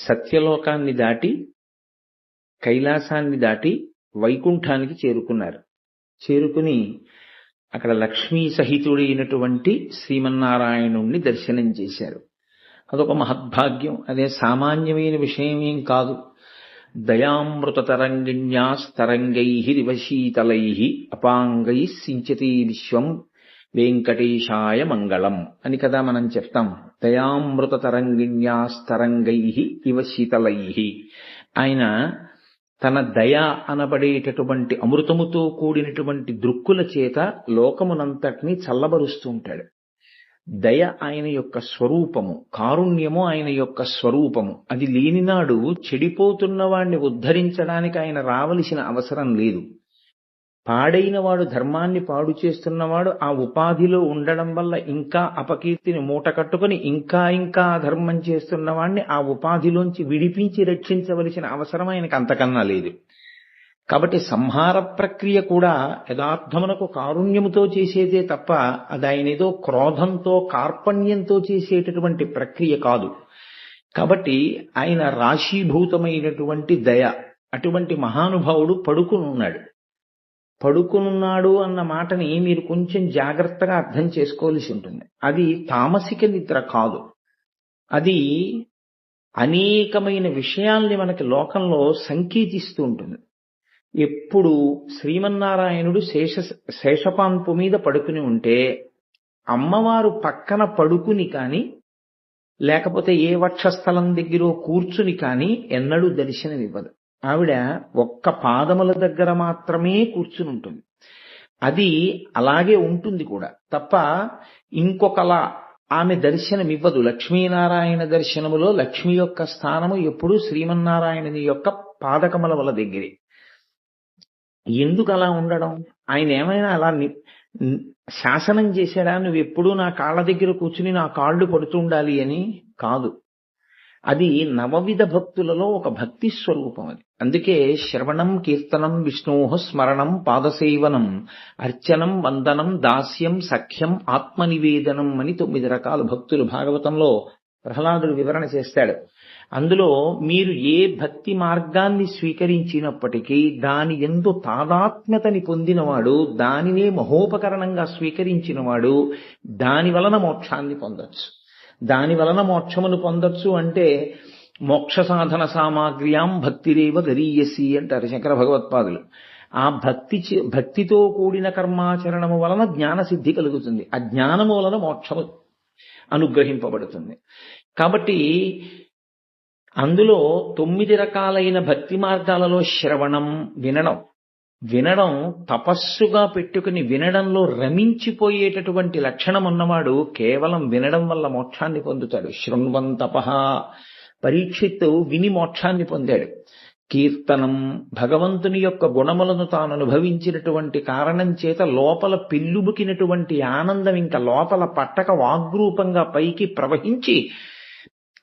సత్యలోకాన్ని దాటి కైలాసాన్ని దాటి వైకుంఠానికి చేరుకున్నారు. చేరుకుని అక్కడ లక్ష్మీ సహితుడైనటువంటి శ్రీమన్నారాయణుణ్ణి దర్శనం చేశారు. అదొక మహద్భాగ్యం. అదే సామాన్యమైన విషయం ఏం కాదు. దయామృత తరంగిణ్యాస్తరంగైరివశీతలై అపాంగై సించతి విశ్వం వెంకటేశాయ మంగళం అని కదా మనం చెప్తాం. దయామృత తరంగిణ్యాస్తరంగై ఇవ శీతలై. ఆయన తన దయ అనబడేటటువంటి అమృతముతో కూడినటువంటి దృక్కుల చేత లోకమునంతటినీ చల్లబరుస్తూ ఉంటాడు. దయ ఆయన యొక్క స్వరూపము, కారుణ్యము ఆయన యొక్క స్వరూపము. అది లేనినాడు చెడిపోతున్న వాణ్ణి ఉద్ధరించడానికి ఆయన రావలసిన అవసరం లేదు. పాడైన వాడు, ధర్మాన్ని పాడు చేస్తున్నవాడు ఆ ఉపాధిలో ఉండడం వల్ల ఇంకా అపకీర్తిని మూట కట్టుకుని ఇంకా ఇంకా అధర్మం చేస్తున్న వాణ్ణి ఆ ఉపాధిలోంచి విడిపించి రక్షించవలసిన అవసరం ఆయనకు అంతకన్నా లేదు. కాబట్టి సంహార ప్రక్రియ కూడా యథార్థమునకు కారుణ్యముతో చేసేదే తప్ప అది ఆయన ఏదో క్రోధంతో కార్పణ్యంతో చేసేటటువంటి ప్రక్రియ కాదు. కాబట్టి ఆయన రాశీభూతమైనటువంటి దయ. అటువంటి మహానుభావుడు పడుకునున్నాడు అన్న మాటని మీరు కొంచెం జాగ్రత్తగా అర్థం చేసుకోవాల్సి ఉంటుంది. అది తామసిక నిద్ర కాదు. అది అనేకమైన విషయాల్ని మనకి లోకంలో సంకేతిస్తూ ఉంటుంది. ఎప్పుడు శ్రీమన్నారాయణుడు శేషపాన్పు మీద పడుకుని ఉంటే అమ్మవారు పక్కన పడుకుని కాని లేకపోతే ఏ వక్షస్థలం దగ్గర కూర్చుని కాని ఎన్నడూ దర్శనమివ్వదు. ఆవిడ ఒక్క పాదముల దగ్గర మాత్రమే కూర్చుని ఉంటుంది. అది అలాగే ఉంటుంది కూడా తప్ప ఇంకొకలా ఆమె దర్శనమివ్వదు. లక్ష్మీనారాయణ దర్శనములో లక్ష్మి యొక్క స్థానము ఎప్పుడూ శ్రీమన్నారాయణుని యొక్క పాదకమలముల దగ్గరే. ఎందుకు అలా ఉండడం? ఆయన ఏమైనా అలా శాసనం చేశాడా, నువ్వు ఎప్పుడూ నా కాళ్ళ దగ్గర కూర్చుని నా కాళ్ళు పడుతుండాలి అని? కాదు. అది నవవిధ భక్తులలో ఒక భక్తి స్వరూపం. అది అందుకే శ్రవణం, కీర్తనం, విష్ణోః స్మరణం, పాదసేవనం, అర్చనం, వందనం, దాస్యం, సఖ్యం, ఆత్మనివేదనం అని 9 రకాల భక్తులు భాగవతంలో ప్రహ్లాదుడు వివరణ చేస్తాడు. అందులో మీరు ఏ భక్తి మార్గాన్ని స్వీకరించినప్పటికీ దాని యందు తాదాత్మ్యతని పొందినవాడు, దానినే మహోపకరణంగా స్వీకరించినవాడు దాని వలన మోక్షాన్ని పొందొచ్చు. దాని వలన మోక్షమును పొందొచ్చు అంటే మోక్ష సాధన సామాగ్ర్యాం భక్తిరేవ గరీయసి అంటారు శంకర భగవత్పాదులు. ఆ భక్తితో కూడిన కర్మాచరణము వలన జ్ఞాన సిద్ధి కలుగుతుంది. ఆ జ్ఞానము వలన మోక్షము అనుగ్రహింపబడుతుంది. కాబట్టి అందులో 9 రకాలైన భక్తి మార్గాలలో శ్రవణం, వినడం తపస్సుగా పెట్టుకుని వినడంలో రమించిపోయేటటువంటి లక్షణం ఉన్నవాడు కేవలం వినడం వల్ల మోక్షాన్ని పొందుతాడు. శృణ్వంతపః, పరీక్షిత్తు విని మోక్షాన్ని పొందాడు. కీర్తనం, భగవంతుని యొక్క గుణములను తాను అనుభవించినటువంటి కారణం చేత లోపల పెళ్ళుబుకినటువంటి ఆనందం ఇంకా లోపల పట్టక వాగ్రూపంగా పైకి ప్రవహించి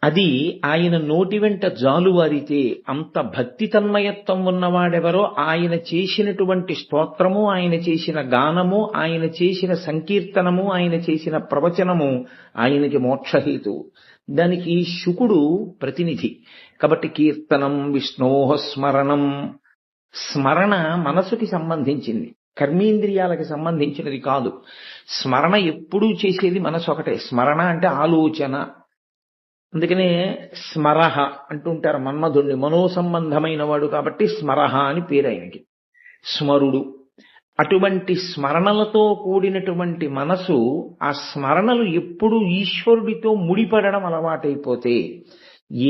అది ఆయన నోటి వెంట జాలువారితే అంత భక్తి తన్మయత్వం ఉన్నవాడెవరో ఆయన చేసినటువంటి స్తోత్రము, ఆయన చేసిన గానము, ఆయన చేసిన సంకీర్తనము, ఆయన చేసిన ప్రవచనము ఆయనకి మోక్షహేతు. దానికి శుకుడు ప్రతినిధి. కాబట్టి కీర్తనం, విష్ణోః స్మరణం. స్మరణ మనసుకి సంబంధించింది, కర్మేంద్రియాలకి సంబంధించినది కాదు. స్మరణ ఎప్పుడూ చేసేది మనసు ఒకటే. స్మరణ అంటే ఆలోచన. అందుకనే స్మరహ అంటుంటారు మన్మధుడిని. మనోసంబంధమైన వాడు కాబట్టి స్మరహ అని పేరు ఆయనకి. స్మరుడు. అటువంటి స్మరణలతో కూడినటువంటి మనసు, ఆ స్మరణలు ఎప్పుడూ ఈశ్వరుడితో ముడిపడడం అలవాటైపోతే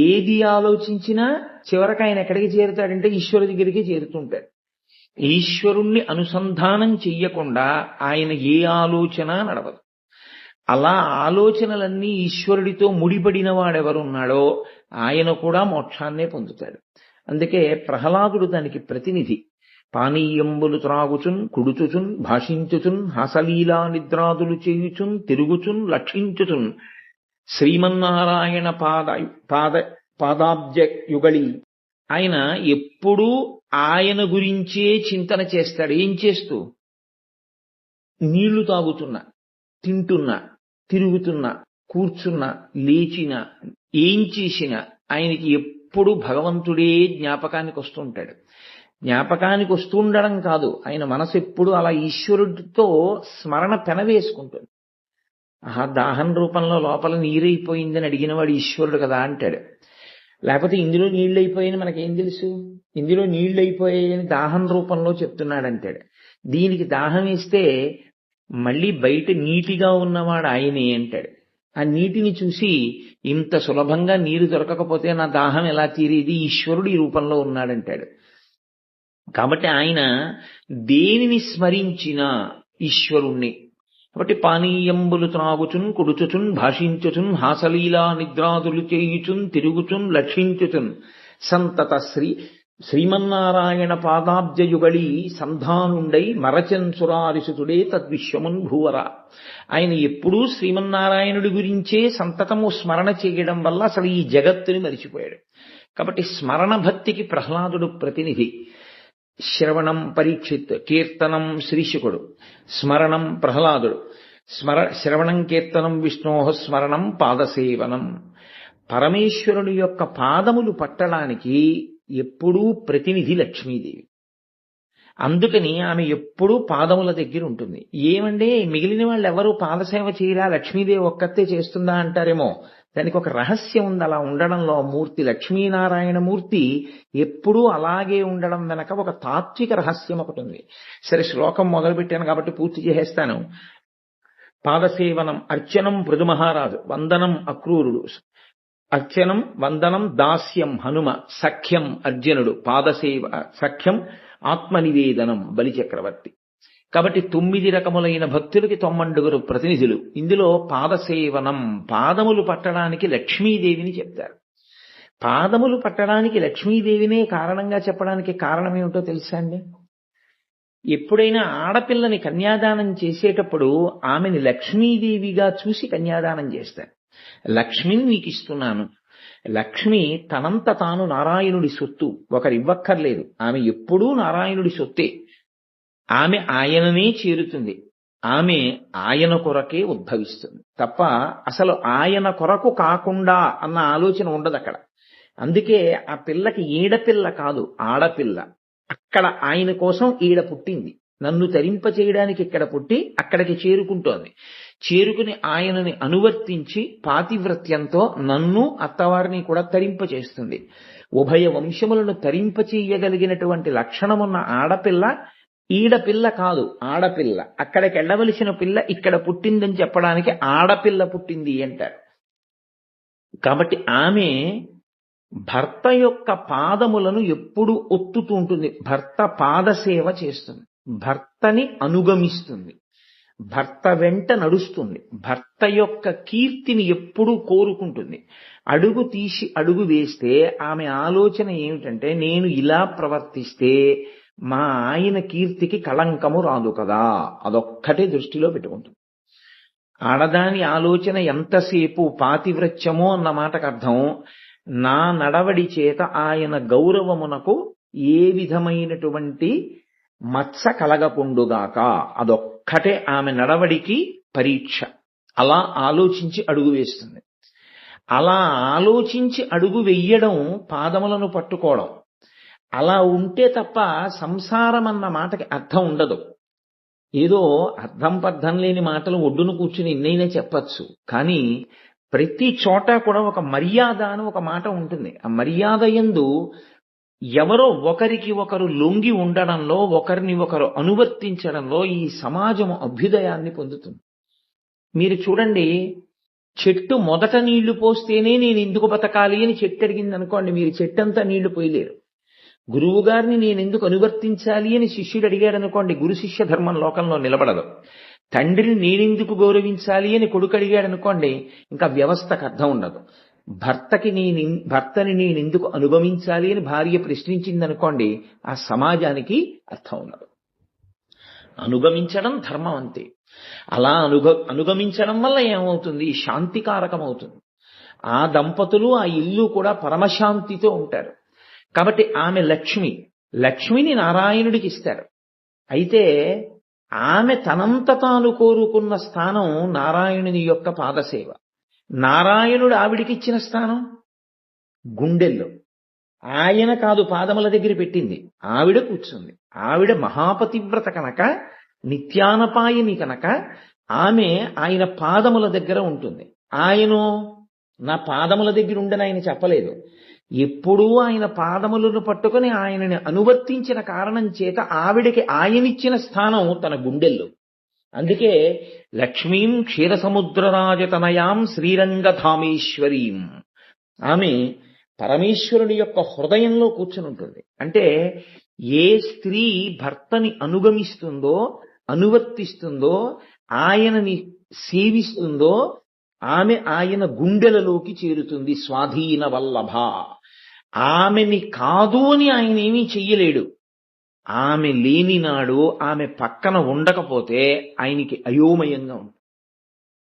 ఏది ఆలోచించినా చివరికి ఆయన ఎక్కడికి చేరుతాడంటే ఈశ్వరుడి దగ్గరికి చేరుతుంటాడు. ఈశ్వరుణ్ణి అనుసంధానం చెయ్యకుండా ఆయన ఏ ఆలోచన నడవదు. అలా ఆలోచనలన్నీ ఈశ్వరుడితో ముడిపడిన వాడెవరున్నాడో ఆయన కూడా మోక్షాన్నే పొందుతాడు. అందుకే ప్రహ్లాదుడు దానికి ప్రతినిధి. పానీయంబులు త్రాగుచున్, కుడుచుచున్, భాషించుచున్, హాసలీలా నిద్రాదులు చేయుచున్, తిరుగుచున్, లక్షించుచున్ శ్రీమన్నారాయణ పాదాబ్జ యుగళి. ఆయన ఎప్పుడూ ఆయన గురించే చింతన చేస్తాడు. ఏం చేస్తూ? నీళ్లు తాగుతున్నా, తింటున్నా, తిరుగుతున్నా, కూర్చున్నా, లేచినా, ఏం చేసినా ఆయనకి ఎప్పుడు భగవంతుడే జ్ఞాపకానికి వస్తుంటాడు. జ్ఞాపకానికి వస్తుండడం కాదు, ఆయన మనసు ఎప్పుడు అలా ఈశ్వరుడితో స్మరణ పెనవేసుకుంటుంది. ఆహా, దాహం రూపంలో లోపల నీరైపోయిందని అడిగినవాడు ఈశ్వరుడు కదా అంటాడు. లేకపోతే ఇందులో నీళ్ళు అయిపోయాయని మనకేం తెలుసు, ఇందులో నీళ్ళు అయిపోయాయని దాహం రూపంలో చెప్తున్నాడంటాడు. దీనికి దాహం వేస్తే మళ్ళీ బయట నీటిగా ఉన్నవాడు ఆయనే అంటాడు. ఆ నీటిని చూసి ఇంత సులభంగా నీరు దొరకకపోతే నా దాహం ఎలా తీరేది, ఈశ్వరుడు ఈ రూపంలో ఉన్నాడంటాడు. కాబట్టి ఆయన దేనిని స్మరించినా ఈశ్వరుణ్ణి. కాబట్టి పానీయంబులు త్రాగుచున్ కుడుచుచున్ భాషించుచున్ హాసలీలా నిద్రాదులు చేయుచున్ తిరుగుచున్ లక్షించుచున్ సంతత శ్రీమన్నారాయణ పాదాబ్జయుగళి సంధానుండై మరచన్ సురారిసుతుడే తద్విశ్వమున్ భూవర. ఆయన ఎప్పుడూ శ్రీమన్నారాయణుడి గురించే సంతతము స్మరణ చేయడం వల్ల అసలు ఈ జగత్తుని మరిచిపోయాడు. కాబట్టి స్మరణ భక్తికి ప్రహ్లాదుడు ప్రతినిధి. శ్రవణం పరీక్షిత్, కీర్తనం శ్రీశుకుడు, స్మరణం ప్రహ్లాదుడు. శ్రవణం కీర్తనం విష్ణోహ స్మరణం పాదసేవనం. పరమేశ్వరుని యొక్క పాదములు పట్టడానికి ఎప్పుడూ ప్రతినిధి లక్ష్మీదేవి. అందుకని ఆమె ఎప్పుడూ పాదముల దగ్గర ఉంటుంది. ఏమంటే మిగిలిన వాళ్ళు ఎవరు పాదసేవ చేయరా, లక్ష్మీదేవి ఒక్కతే చేస్తుందా అంటారేమో. దానికి ఒక రహస్యం ఉంది అలా ఉండడంలో. మూర్తి లక్ష్మీనారాయణ మూర్తి ఎప్పుడూ అలాగే ఉండడం వెనక ఒక తాత్విక రహస్యం ఒకటి ఉంది. సరే, శ్లోకం మొదలుపెట్టాను కాబట్టి పూర్తి చేసేస్తాను. పాదసేవనం అర్చనం పృథుమహారాజు, వందనం అక్రూరుడు, అర్చనం వందనం దాస్యం హనుమ, సఖ్యం అర్జునుడు, పాదసేవ సఖ్యం ఆత్మనివేదనం బలిచక్రవర్తి. కాబట్టి 9 రకములైన భక్తులకి 90 ప్రతినిధులు. ఇందులో పాదసేవనం, పాదములు పట్టడానికి లక్ష్మీదేవిని చెప్తారు. పాదములు పట్టడానికి లక్ష్మీదేవినే కారణంగా చెప్పడానికి కారణం ఏమిటో తెలుసా అండి? ఎప్పుడైనా ఆడపిల్లని కన్యాదానం చేసేటప్పుడు ఆమెని లక్ష్మీదేవిగా చూసి కన్యాదానం చేస్తారు. లక్ష్మిని నీకు ఇస్తున్నాను. లక్ష్మి తనంత తాను నారాయణుడి సొత్తు, ఒకరివ్వక్కర్లేదు. ఆమె ఎప్పుడూ నారాయణుడి సొత్తే. ఆమె ఆయననే చేరుతుంది. ఆమె ఆయన కొరకే ఉద్భవిస్తుంది తప్ప అసలు ఆయన కొరకు కాకుండా అన్న ఆలోచన ఉండదు అక్కడ. అందుకే ఆ పిల్లకి ఈడపిల్ల కాదు, ఆడపిల్ల. అక్కడ ఆయన కోసం ఈడ పుట్టింది. నన్ను తరింప చేయడానికి ఇక్కడ పుట్టి అక్కడికి చేరుకుంటోంది. చేరుకుని ఆయనని అనువర్తించి పాతివ్రత్యంతో నన్ను అత్తవారిని కూడా తరింప చేస్తుంది. ఉభయ వంశములను తరింప చేయగలిగినటువంటి లక్షణమున్న ఆడపిల్ల ఈడపిల్ల కాదు, ఆడపిల్ల. అక్కడికి వెళ్ళవలసిన పిల్ల ఇక్కడ పుట్టిందని చెప్పడానికి ఆడపిల్ల పుట్టింది అంటారు. కాబట్టి ఆమె భర్త యొక్క పాదములను ఎప్పుడు ఒత్తుతూ ఉంటుంది. భర్త పాదసేవ చేస్తుంది, భర్తని అనుగమిస్తుంది, భర్త వెంట నడుస్తుంది, భర్త యొక్క కీర్తిని ఎప్పుడూ కోరుకుంటుంది. అడుగు తీసి అడుగు వేస్తే ఆమె ఆలోచన ఏమిటంటే, నేను ఇలా ప్రవర్తిస్తే మా ఆయన కీర్తికి కళంకము రాదు కదా, అదొక్కటే దృష్టిలో పెట్టుకుంటుంది. ఆడదాని ఆలోచన ఎంతసేపు పాతివ్రత్యమో అన్న మాటకు అర్థం, నా నడవడి చేత ఆయన గౌరవమునకు ఏ విధమైనటువంటి మత్స కలగకుండుగాక, అదొక్కటే ఆమె నడవడికి పరీక్ష. అలా ఆలోచించి అడుగు వేస్తుంది. అలా ఆలోచించి అడుగు వెయ్యడం పాదములను పట్టుకోవడం. అలా ఉంటే తప్ప సంసారం అన్న మాటకి అర్థం ఉండదు. ఏదో అర్థం పర్థం లేని మాటలు ఒడ్డును కూర్చుని ఎన్నైనా చెప్పచ్చు, కానీ ప్రతి చోట కూడా ఒక మర్యాద అని ఒక మాట ఉంటుంది. ఆ మర్యాద యందు ఎవరో ఒకరికి ఒకరు లొంగి ఉండడంలో, ఒకరిని ఒకరు అనువర్తించడంలో ఈ సమాజం అభ్యుదయాన్ని పొందుతుంది. మీరు చూడండి, చెట్టు మొదట నీళ్లు పోస్తేనే నేను ఎందుకు బతకాలి అని చెట్టు అడిగింది అనుకోండి, మీరు చెట్టంతా నీళ్లు పోయలేరు. గురువు గారిని నేను ఎందుకు అనువర్తించాలి అని శిష్యుడు అడిగాడు అనుకోండి, గురు శిష్య ధర్మం లోకంలో నిలబడదు. తండ్రిని నేనెందుకు గౌరవించాలి అని కొడుకు అడిగాడు అనుకోండి, ఇంకా వ్యవస్థకు అర్థం ఉండదు. భర్తని నేనెందుకు అనుగమించాలి అని భార్య ప్రశ్నించింది అనుకోండి, ఆ సమాజానికి అర్థం ఉండదు. అనుగమించడం ధర్మం అంతే. అలా అనుగమించడం వల్ల ఏమవుతుంది, శాంతికారకం అవుతుంది. ఆ దంపతులు ఆ ఇల్లు కూడా పరమశాంతితో ఉంటారు. కాబట్టి ఆమె లక్ష్మిని నారాయణుడికి ఇస్తారు. అయితే ఆమె తనంత తాను కోరుకున్న స్థానం నారాయణుని యొక్క పాదసేవ. నారాయణుడు ఆవిడికిచ్చిన స్థానం గుండెల్లో. ఆయన కాదు పాదముల దగ్గర పెట్టింది, ఆవిడ కూర్చుంది. ఆవిడ మహాపతివ్రత కనుక, నిత్యానపాయిని కనుక ఆమె ఆయన పాదముల దగ్గర ఉంటుంది. ఆయనో నా పాదముల దగ్గర ఉండని ఆయన చెప్పలేదు. ఎప్పుడూ ఆయన పాదములను పట్టుకుని ఆయనని అనువర్తించిన కారణం చేత ఆవిడకి ఆయనిచ్చిన స్థానం తన గుండెల్లో. అందుకే లక్ష్మీం క్షీరసముద్రరాజతనయాం శ్రీరంగధామేశ్వరీం, ఆమె పరమేశ్వరుని యొక్క హృదయంలో కూర్చుని ఉంటుంది. అంటే ఏ స్త్రీ భర్తని అనుగమిస్తుందో, అనువర్తిస్తుందో, ఆయనని సేవిస్తుందో ఆమె ఆయన గుండెలలోకి చేరుతుంది. స్వాధీన వల్లభ. ఆమెని కాదు అని ఆయన ఏమీ చెయ్యలేడు. ఆమె లేనినాడు, ఆమె పక్కన ఉండకపోతే ఆయనకి అయోమయంగా ఉంటుంది.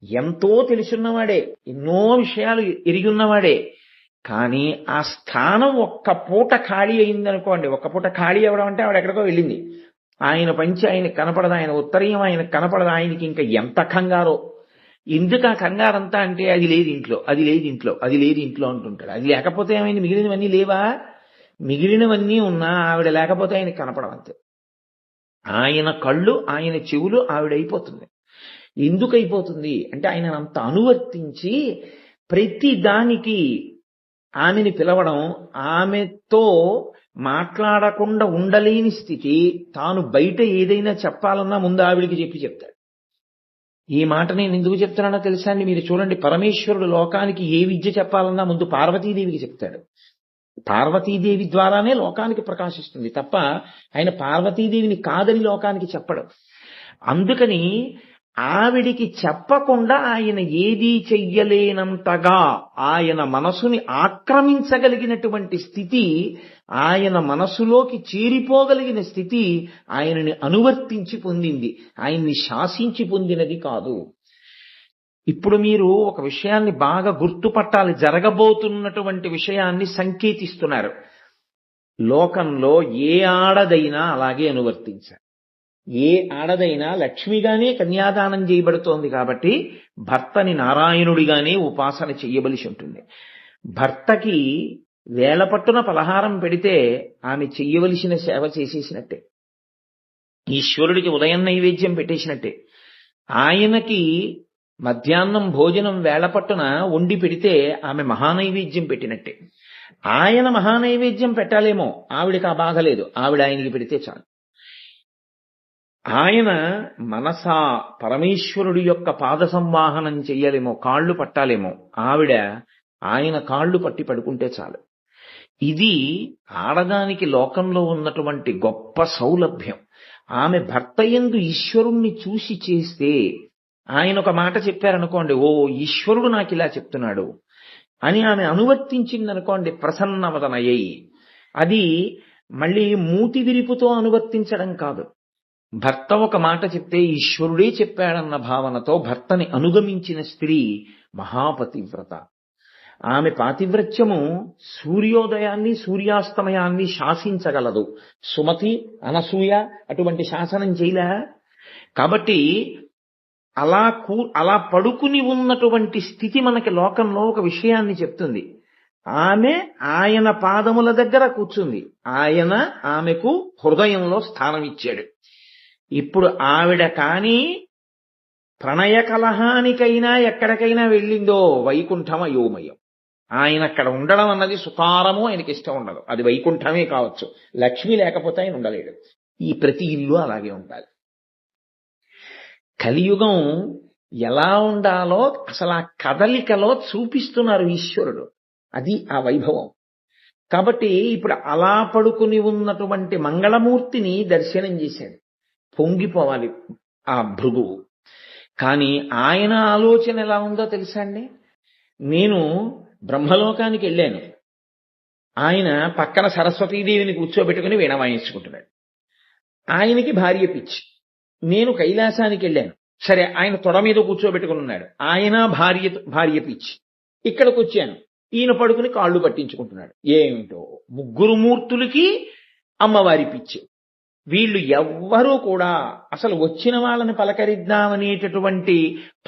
ఎంతో తెలుసున్నవాడే, ఎన్నో విషయాలు ఎరిగి ఉన్నవాడే, కానీ ఆ స్థానం ఒక్క పూట ఖాళీ అయిందనుకోండి. ఒక్క పూట ఖాళీ అవ్వడం అంటే ఆవిడ ఎక్కడికో వెళ్ళింది, ఆయన పంచి ఆయనకు కనపడదు, ఆయన ఉత్తరీయం ఆయనకు కనపడదు, ఆయనకి ఇంకా ఎంత కంగారో. ఎందుకు ఆ కంగారంతా అంటే అది లేదు ఇంట్లో, అది లేదు ఇంట్లో, అది లేదు ఇంట్లో అంటుంటాడు. అది లేకపోతే ఏమైంది, మిగిలినవన్నీ లేవా? మిగిలినవన్నీ ఉన్నా ఆవిడ లేకపోతే ఆయనకి కనపడవంతే. ఆయన కళ్ళు, ఆయన చెవులు ఆవిడ అయిపోతుంది. ఎందుకు అయిపోతుంది అంటే ఆయన అంత అనువర్తించి ప్రతి దానికి ఆమెని పిలవడం, ఆమెతో మాట్లాడకుండా ఉండలేని స్థితి. తాను బయట ఏదైనా చెప్పాలన్నా ముందు ఆవిడికి చెప్తాడు. ఈ మాట నేను ఎందుకు చెప్తున్నానో తెలుసా అండి? మీరు చూడండి, పరమేశ్వరుడు లోకానికి ఏ విద్య చెప్పాలన్నా ముందు పార్వతీదేవికి చెప్తాడు. పార్వతీదేవి ద్వారానే లోకానికి ప్రకాశిస్తుంది తప్ప ఆయన పార్వతీదేవిని కాదని లోకానికి చెప్పడం. అందుకని ఆవిడికి చెప్పకుండా ఆయన ఏదీ చెయ్యలేనంతగా ఆయన మనసుని ఆక్రమించగలిగినటువంటి స్థితి, ఆయన మనసులోకి చేరిపోగలిగిన స్థితి ఆయనని అనువర్తించి పొందింది, ఆయన్ని శాసించి పొందినది కాదు. ఇప్పుడు మీరు ఒక విషయాన్ని బాగా గుర్తుపట్టాలి, జరగబోతున్నటువంటి విషయాన్ని సంకేతిస్తున్నారు. లోకంలో ఏ ఆడదైనా అలాగే అనువర్తించారు. ఏ ఆడదైనా లక్ష్మిగానే కన్యాదానం చేయబడుతోంది కాబట్టి భర్తని నారాయణుడిగానే ఉపాసన చెయ్యవలసి ఉంటుంది. భర్తకి వేళపట్టున పలహారం పెడితే ఆమె చెయ్యవలసిన సేవ చేసేసినట్టే, ఈశ్వరుడికి ఉదయం నైవేద్యం పెట్టేసినట్టే. ఆయనకి మధ్యాహ్నం భోజనం వేళపట్టున వండి పెడితే ఆమె మహానైవేద్యం పెట్టినట్టే. ఆయన మహానైవేద్యం పెట్టాలేమో, ఆవిడికి ఆ బాధ లేదు, ఆవిడ ఆయనకి పెడితే చాలు. ఆయన మనసా పరమేశ్వరుడి యొక్క పాద సంవాహనం చెయ్యాలేమో, కాళ్ళు పట్టాలేమో, ఆవిడ ఆయన కాళ్ళు పట్టి పడుకుంటే చాలు. ఇది ఆడదానికి లోకంలో ఉన్నటువంటి గొప్ప సౌలభ్యం. ఆమె భర్త యందు ఈశ్వరుణ్ణి చూసి చేస్తే, ఆయన ఒక మాట చెప్పారనుకోండి, ఓ ఈశ్వరుడు నాకు ఇలా చెప్తున్నాడు అని ఆమె అనువర్తించిందనుకోండి, ప్రసన్నవదనయ్యి. అది మళ్ళీ మూతి విరిపుతో అనువర్తించడం కాదు. భర్త ఒక మాట చెప్తే ఈశ్వరుడే చెప్పాడన్న భావనతో భర్తని అనుగమించిన స్త్రీ మహాపతివ్రత. ఆమె పాతివ్రత్యము సూర్యోదయాన్ని సూర్యాస్తమయాన్ని శాసించగలదు. సుమతి, అనసూయ అటువంటి శాసనం చేయలే. కాబట్టి అలా పడుకుని ఉన్నటువంటి స్థితి మనకి లోకంలో ఒక విషయాన్ని చెప్తుంది. ఆమె ఆయన పాదముల దగ్గర కూర్చుంది, ఆయన ఆమెకు హృదయంలో స్థానం ఇచ్చాడు. ఇప్పుడు ఆవిడ కానీ ప్రణయ కలహానికైనా ఎక్కడికైనా వెళ్ళిందో వైకుంఠం అయోమయం. ఆయన అక్కడ ఉండడం అన్నది సుతారము ఆయనకి ఇష్టం ఉండదు, అది వైకుంఠమే కావచ్చు. లక్ష్మి లేకపోతే ఆయన ఉండలేడు. ఈ ప్రతి ఇల్లు అలాగే ఉండాలి. కలియుగం ఎలా ఉండాలో అసలు ఆ కదలికలో చూపిస్తున్నారు ఈశ్వరుడు. అది ఆ వైభవం. కాబట్టి ఇప్పుడు అలా పడుకుని ఉన్నటువంటి మంగళమూర్తిని దర్శనం చేశాడు. పొంగిపోవాలి ఆ భృగువు. కానీ ఆయన ఆలోచన ఎలా ఉందో తెలుసా అండి? నేను బ్రహ్మలోకానికి వెళ్ళాను, ఆయన పక్కన సరస్వతీదేవిని కూర్చోబెట్టుకుని వీణ వాయించుకుంటున్నాడు. ఆయనకి భార్య పిచ్చి. నేను కైలాసానికి వెళ్ళాను, సరే ఆయన తొడ మీద కూర్చోబెట్టుకుని ఉన్నాడు, ఆయన భార్య పిచ్చి. ఇక్కడికి వచ్చాను, ఈయన పడుకుని కాళ్ళు పట్టించుకుంటున్నాడు. ఏమిటో ముగ్గురు మూర్తులకి అమ్మవారి పిచ్చి. వీళ్ళు ఎవ్వరూ కూడా అసలు వచ్చిన వాళ్ళని పలకరిద్దామనేటటువంటి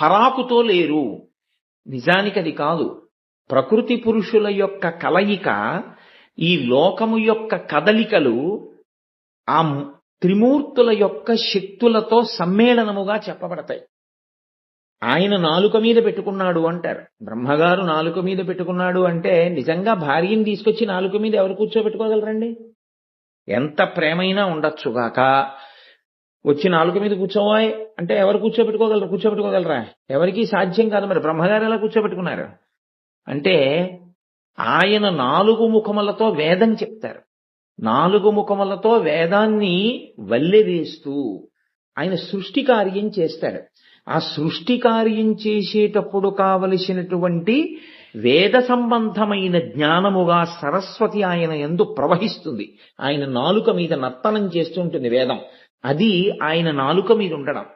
పరాకుతో లేరు. నిజానికి అది కాదు. ప్రకృతి పురుషుల యొక్క కలయిక ఈ లోకము యొక్క కదలికలు ఆ త్రిమూర్తుల యొక్క శక్తులతో సమ్మేళనముగా చెప్పబడతాయి. ఆయన నాలుక మీద పెట్టుకున్నాడు అంటారు. బ్రహ్మగారు నాలుక మీద పెట్టుకున్నాడు అంటే నిజంగా భార్యని తీసుకొచ్చి నాలుక మీద ఎవరు కూర్చోబెట్టుకోగలరండి? ఎంత ప్రేమైనా ఉండొచ్చుగాక వచ్చి నాలుక మీద కూర్చోవాయ్ అంటే ఎవరు కూర్చోబెట్టుకోగలరా? ఎవరికీ సాధ్యం కాదు. మరి బ్రహ్మగారు ఎలా కూర్చోబెట్టుకున్నారు అంటే ఆయన 4 ముఖములతో వేదం చెప్తారు. 4 ముఖములతో వేదాన్ని వల్లెవేస్తూ ఆయన సృష్టి కార్యం చేస్తాడు. ఆ సృష్టి కార్యం చేసేటప్పుడు కావలసినటువంటి వేద సంబంధమైన జ్ఞానముగా సరస్వతి ఆయన యందు ప్రవహిస్తుంది. ఆయన నాలుక మీద నర్తనం చేస్తుంటుంది వేదం. అది ఆయన నాలుక మీద ఉండడం.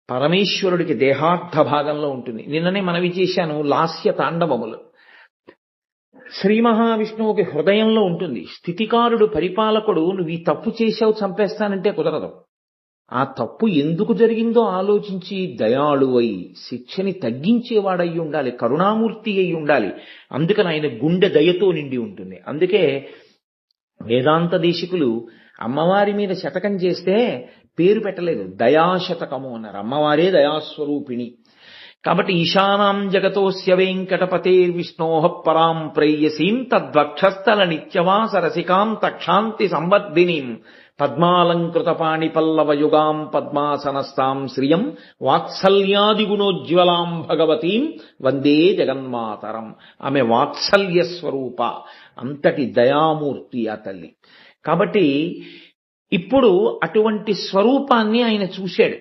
పరమేశ్వరుడికి దేహార్థ భాగంలో ఉంటుంది. నిన్ననే మనవి చేశాను లాస్య తాండవములు. శ్రీ మహావిష్ణువుకి హృదయంలో ఉంటుంది. స్థితికారుడు పరిపాలకుడు నువ్వు ఈ తప్పు చేశావు చంపేస్తానంటే కుదరదు. ఆ తప్పు ఎందుకు జరిగిందో ఆలోచించి దయాళువై శిక్షని తగ్గించేవాడై ఉండాలి, కరుణామూర్తి అయి ఉండాలి. అందుకని ఆయన గుండె దయతో నిండి ఉంటుంది. అందుకే వేదాంత దేశికులు అమ్మవారి మీద శతకం చేస్తే పేరు పెట్టలేదు, దయాశతకము అన్నారు. అమ్మవారే దయాస్వరూపిణి. కాబట్టి ఈశానాం జగతోస్య వెంకటపతేర్విష్ణోః పరాం ప్రేయసీం తద్వక్షస్థల నిత్యవాస రసికాం తక్షాంతి సంవర్ధినీం పద్మాలంకృత పాణిపల్లవయుగాం పద్మాసనస్తాం శ్రియం వాత్సల్యాదిగుణోజ్వలాం భగవతీం వందే జగన్మాతరం. ఆమె వాత్సల్య స్వరూప, అంతటి దయామూర్తి ఆ తల్లి. కాబట్టి ఇప్పుడు అటువంటి స్వరూపాన్ని ఆయన చూశాడు.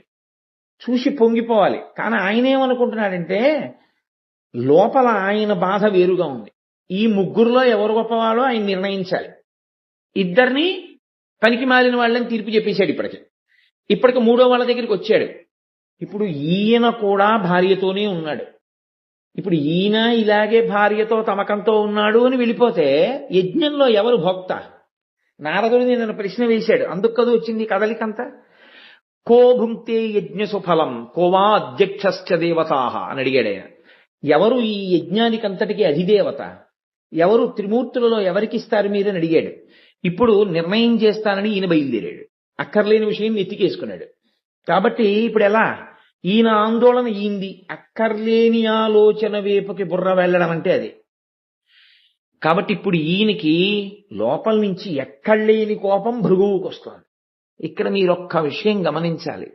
చూసి పొంగిపోవాలి. కానీ ఆయన ఏమనుకుంటున్నాడంటే లోపల ఆయన బాధ వేరుగా ఉంది. ఈ ముగ్గురులో ఎవరు గొప్పవాడో ఆయన నిర్ణయించాలి. ఇద్దరిని పనికి మాలిన వాళ్ళని తీర్పు చెప్పేశాడు. ఇప్పటికి మూడో వాళ్ళ దగ్గరికి వచ్చాడు. ఇప్పుడు ఈయన కూడా భార్యతోనే ఉన్నాడు. ఇప్పుడు ఈయన ఇలాగే భార్యతో తమకంతో ఉన్నాడు అని వెళ్ళిపోతే యజ్ఞంలో ఎవరు భోక్త? నారదుడిని నన్ను ప్రశ్న వేశాడు. అందుకు కదా వచ్చింది కదలికంతా. కో భుంక్తే యజ్ఞ సుఫలం కోవా అధ్యక్షశ్చ దేవతాః అని అడిగాడు ఆయన. ఎవరు ఈ యజ్ఞానికంతటికి అధిదేవత? ఎవరు త్రిమూర్తులలో ఎవరికిస్తారు మీరని అడిగాడు. ఇప్పుడు నిర్ణయం చేస్తానని ఈయన బయలుదేరాడు. అక్కర్లేని విషయం ఎత్తికేసుకున్నాడు. కాబట్టి ఇప్పుడు ఎలా? ఈయన ఆందోళన ఈంది. అక్కర్లేని ఆలోచన వైపుకి బుర్ర వెళ్ళడం అంటే అది. కాబట్టి ఇప్పుడు ఈయనకి లోపల నుంచి ఎక్కడలేని కోపం భృగువుకు వస్తుంది. ఇక్కడ మీరు ఒక్క విషయం గమనించాలి.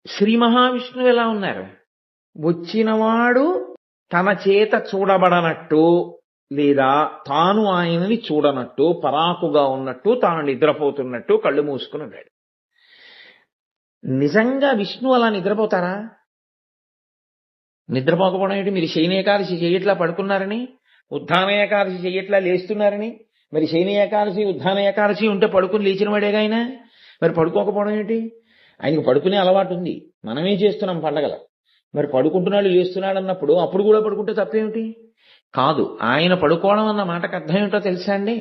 శ్రీ మహావిష్ణువు ఎలా ఉన్నారు? వచ్చినవాడు తన చేత చూడబడనట్టు లేదా తాను ఆయనని చూడనట్టు, పరాకుగా ఉన్నట్టు, తాను నిద్రపోతున్నట్టు కళ్ళు మూసుకుని ఉన్నాడు. నిజంగా విష్ణు అలా నిద్రపోతారా? నిద్రపోకపోవడం ఏంటి? మీరు శయన ఏకాదశి చెయ్యట్లా పడుకున్నారని, ఉద్ధాన ఏకాదశి చెయ్యట్లా లేస్తున్నారని. మరి శయన ఏకాదశి ఉద్ధాన ఏకాదశి ఉంటే పడుకుని లేచిన వాడేగా ఆయన. మరి పడుకోకపోవడం ఏంటి? ఆయనకు పడుకునే అలవాటు ఉంది, మనమే చేస్తున్నాం పండగల. మరి పడుకుంటున్నాడు లేస్తున్నాడు అన్నప్పుడు అప్పుడు కూడా పడుకుంటే తప్పేమిటి? కాదు, ఆయన పడుకోవడం అన్న మాటకు అర్థం ఏమిటో తెలుసా అండి?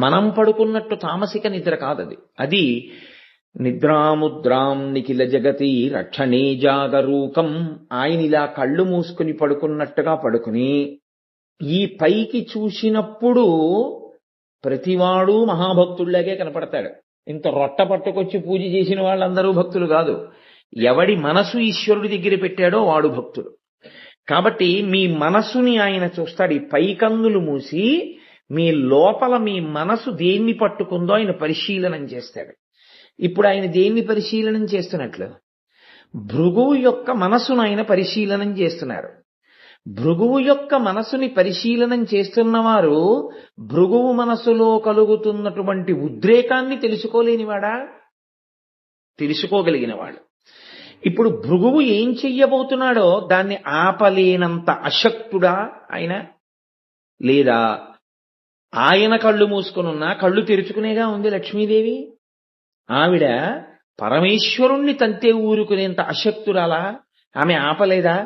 మనం పడుకున్నట్టు తామసిక నిద్ర కాదది. అది నిద్రాముద్రాం నిఖిల జగతి రక్షణే జాగరూకం. ఆయన ఇలా కళ్ళు మూసుకుని పడుకున్నట్టుగా పడుకుని ఈ పైకి చూసినప్పుడు ప్రతివాడు మహాభక్తుల్లాగే కనపడతాడు. ఇంత రొట్ట పట్టుకొచ్చి పూజ చేసిన వాళ్ళందరూ భక్తులు కాదు. ఎవడి మనసు ఈశ్వరుడి దగ్గర పెట్టాడో వాడు భక్తుడు. కాబట్టి మీ మనసుని ఆయన చూస్తాడు. ఈ పైకందులు మూసి మీ లోపల మీ మనసు దేన్ని పట్టుకుందో ఆయన పరిశీలనం చేస్తాడు. ఇప్పుడు ఆయన దేన్ని పరిశీలనం చేస్తున్నట్లు? భృగువు యొక్క మనసును ఆయన పరిశీలనం చేస్తున్నారు. భృగువు యొక్క మనసుని పరిశీలనం చేస్తున్నవారు భృగువు మనసులో కలుగుతున్నటువంటి ఉద్రేకాన్ని తెలుసుకోలేనివాడా? తెలుసుకోగలిగినవాడు. ఇప్పుడు భృగువు ఏం చెయ్యబోతున్నాడో దాన్ని ఆపలేనంత అశక్తుడా ఆయన? లేదా ఆయన కళ్ళు మూసుకునున్నా కళ్ళు తెరుచుకునేగా ఉంది లక్ష్మీదేవి. ఆవిడ పరమేశ్వరుణ్ణి తంతే ఊరుకునేంత అశక్తురాలా? ఆమె ఆపలేదా?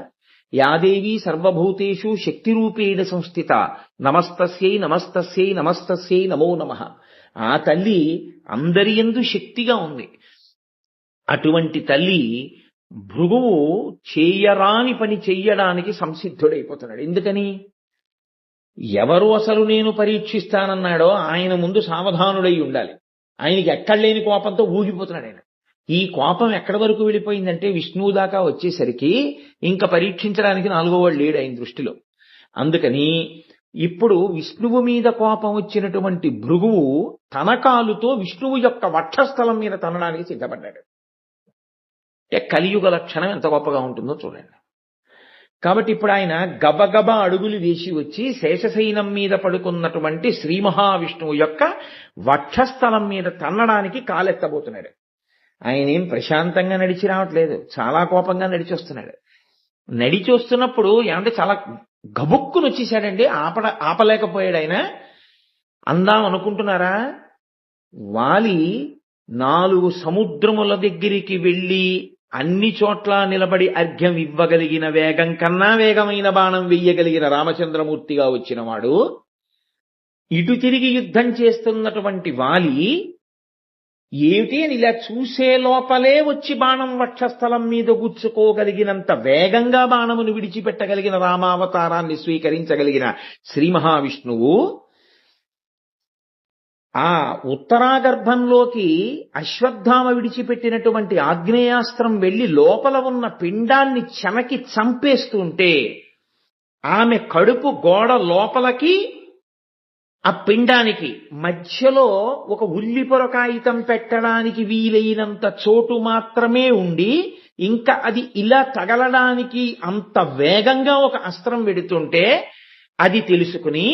యాదేవి సర్వభూతేషు శక్తిరూపేణ సంస్థిత నమస్తస్యై నమస్తస్యై నమస్తస్యై నమో నమః. ఆ తల్లి అందరి యందు శక్తిగా ఉంది. అటువంటి తల్లి భృగువు చేయరాని పని చెయ్యడానికి సంసిద్ధుడైపోతున్నాడు. ఎందుకని? ఎవరు అసలు నేను పరీక్షిస్తానన్నాడో ఆయన ముందు సావధానుడై ఉండాలి. ఆయనకి ఎక్కడలేని కోపంతో ఊగిపోతున్నాడు ఆయన. ఈ కోపం ఎక్కడి వరకు వెళ్ళిపోయిందంటే విష్ణువు దాకా వచ్చేసరికి ఇంకా పరీక్షించడానికి నాలుగోవాడు లేడు ఆయన దృష్టిలో. అందుకని ఇప్పుడు విష్ణువు మీద కోపం వచ్చినటువంటి భృగువు తన కాలుతో విష్ణువు యొక్క వక్షస్థలం మీద తనడానికి సిద్ధపడ్డాడు. కలియుగ లక్షణం ఎంత గొప్పగా ఉంటుందో చూడండి. కాబట్టి ఇప్పుడు ఆయన గబగబా అడుగులు వేసి వచ్చి శేషశయనం మీద పడుకున్నటువంటి శ్రీ మహావిష్ణువు యొక్క వక్షస్థలం మీద తన్నడానికి కాలెత్తబోతున్నాడు. ఆయన ఏం ప్రశాంతంగా నడిచి రావట్లేదు, చాలా కోపంగా నడిచి వస్తున్నాడు. నడిచి వస్తున్నప్పుడు ఏమంటే చాలా గబుక్కును వచ్చేసాడండి. ఆపలేకపోయాడు ఆయన. అందాం అనుకుంటున్నారా? వాలి 4 సముద్రముల దగ్గరికి వెళ్ళి అన్ని చోట్ల నిలబడి అర్ఘ్యం ఇవ్వగలిగిన వేగం కన్నా వేగమైన బాణం వెయ్యగలిగిన రామచంద్రమూర్తిగా వచ్చినవాడు ఇటు తిరిగి యుద్ధం చేస్తున్నటువంటి వాలి ఏమిటి అని ఇలా చూసే లోపలే వచ్చి బాణం వక్షస్థలం మీద గుచ్చుకోగలిగినంత వేగంగా బాణమును విడిచిపెట్టగలిగిన రామావతారాన్ని స్వీకరించగలిగిన శ్రీ మహావిష్ణువు ఆ ఉత్తరాగర్భంలోకి అశ్వత్థామ విడిచిపెట్టినటువంటి ఆగ్నేయాస్త్రం వెళ్లి లోపల ఉన్న పిండాన్ని చెనకి చంపేస్తుంటే ఆమె కడుపు గోడ లోపలికి ఆ పిండానికి మధ్యలో ఒక ఉల్లిపొరకాయితం పెట్టడానికి వీలైనంత చోటు మాత్రమే ఉండి ఇంకా అది ఇలా తగలడానికి అంత వేగంగా ఒక అస్త్రం వెడుతుంటే అది తెలుసుకుని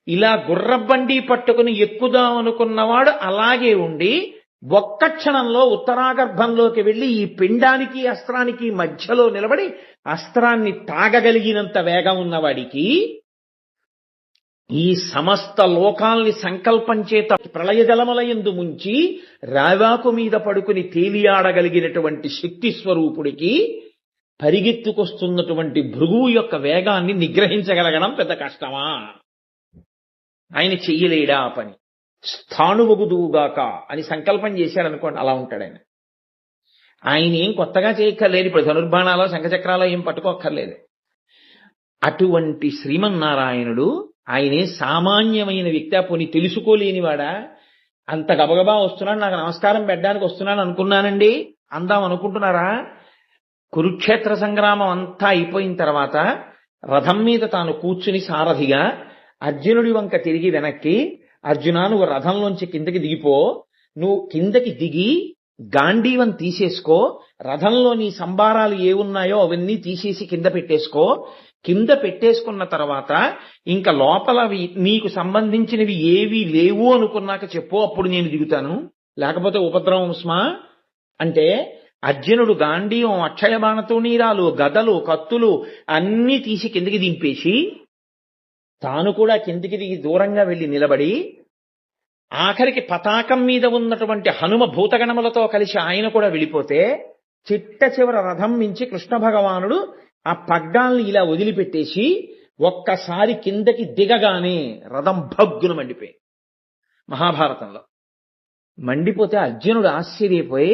ఇలా గుర్రబండి పట్టుకుని ఎక్కుదాం అనుకున్నవాడు అలాగే ఉండి ఒక్క క్షణంలో ఉత్తరాగర్భంలోకి వెళ్లి ఈ పిండానికి అస్త్రానికి మధ్యలో నిలబడి అస్త్రాన్ని తాగగలిగినంత వేగం ఉన్నవాడికి ఈ సమస్త లోకాల్ని సంకల్పం చేత ప్రళయ జలములయందు ముంచి రావాకు మీద పడుకుని తేలియాడగలిగినటువంటి శక్తి స్వరూపుడికి పరిగెత్తుకొస్తున్నటువంటి భృగువు యొక్క వేగాన్ని నిగ్రహించగలగడం పెద్ద కష్టమా? ఆయన చెయ్యలేడా ఆ పని? స్థాణువగుదువుగాక అని సంకల్పం చేశాడనుకోండి, అలా ఉంటాడు ఆయన. ఆయన ఏం కొత్తగా చేయక్కర్లేదు, ఇప్పుడు ధనుర్బాణాలో శంఖచక్రాలో ఏం పట్టుకోక్కర్లేదు. అటువంటి శ్రీమన్నారాయణుడు ఆయనే సామాన్యమైన వ్యక్తి. పోని తెలుసుకోలేనివాడా? అంత గబగబా వస్తున్నాడు, నాకు నమస్కారం పెట్టడానికి వస్తున్నాను అనుకున్నానండి అందాం అనుకుంటున్నారా? కురుక్షేత్ర సంగ్రామం అంతా అయిపోయిన తర్వాత రథం మీద తాను కూర్చుని సారథిగా అర్జునుడి వంక తిరిగి వెనక్కి, అర్జునా నువ్వు రథంలోంచి కిందకి దిగిపో, నువ్వు కిందకి దిగి గాంధీవం తీసేసుకో, రథంలో నీ సంబారాలు ఏవున్నాయో అవన్నీ తీసేసి కింద పెట్టేసుకో, కింద పెట్టేసుకున్న తర్వాత ఇంకా లోపల నీకు సంబంధించినవి ఏవి లేవు అనుకున్నాక చెప్పు, అప్పుడు నేను దిగుతాను, లేకపోతే ఉపద్రవం స్మా అంటే అర్జునుడు గాంధీవం, అక్షయ బాణతోనీరాలు, గదలు, కత్తులు అన్నీ తీసి కిందికి దింపేసి తాను కూడా కిందికి దిగి దూరంగా వెళ్లి నిలబడి ఆఖరికి పతాకం మీద ఉన్నటువంటి హనుమ భూతగణములతో కలిసి ఆయన కూడా వెళ్ళిపోతే చిట్ట చివర రథం మించి కృష్ణ భగవానుడు ఆ పగ్గాల్ని ఇలా వదిలిపెట్టేసి ఒక్కసారి కిందకి దిగగానే రథం భగ్గును మండిపోయి మహాభారతంలో మండిపోతే అర్జునుడు ఆశ్చర్యపోయి,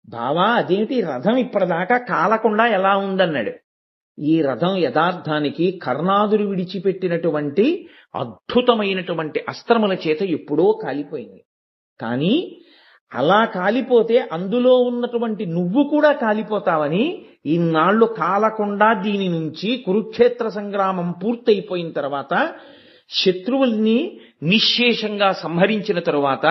బావా అదేమిటి రథం ఇప్పటిదాకా కాలకుండా ఎలా ఉందన్నాడు. ఈ రథం యథార్థానికి కర్ణాదులు విడిచిపెట్టినటువంటి అద్భుతమైనటువంటి అస్త్రముల చేత ఎప్పుడో కాలిపోయింది. కానీ అలా కాలిపోతే అందులో ఉన్నటువంటి నువ్వు కూడా కాలిపోతావని ఇన్నాళ్లు కాలకుండా దీని నుంచి కురుక్షేత్ర సంగ్రామం పూర్తయిపోయిన తర్వాత శత్రువుల్ని నిశ్శేషంగా సంహరించిన తరువాత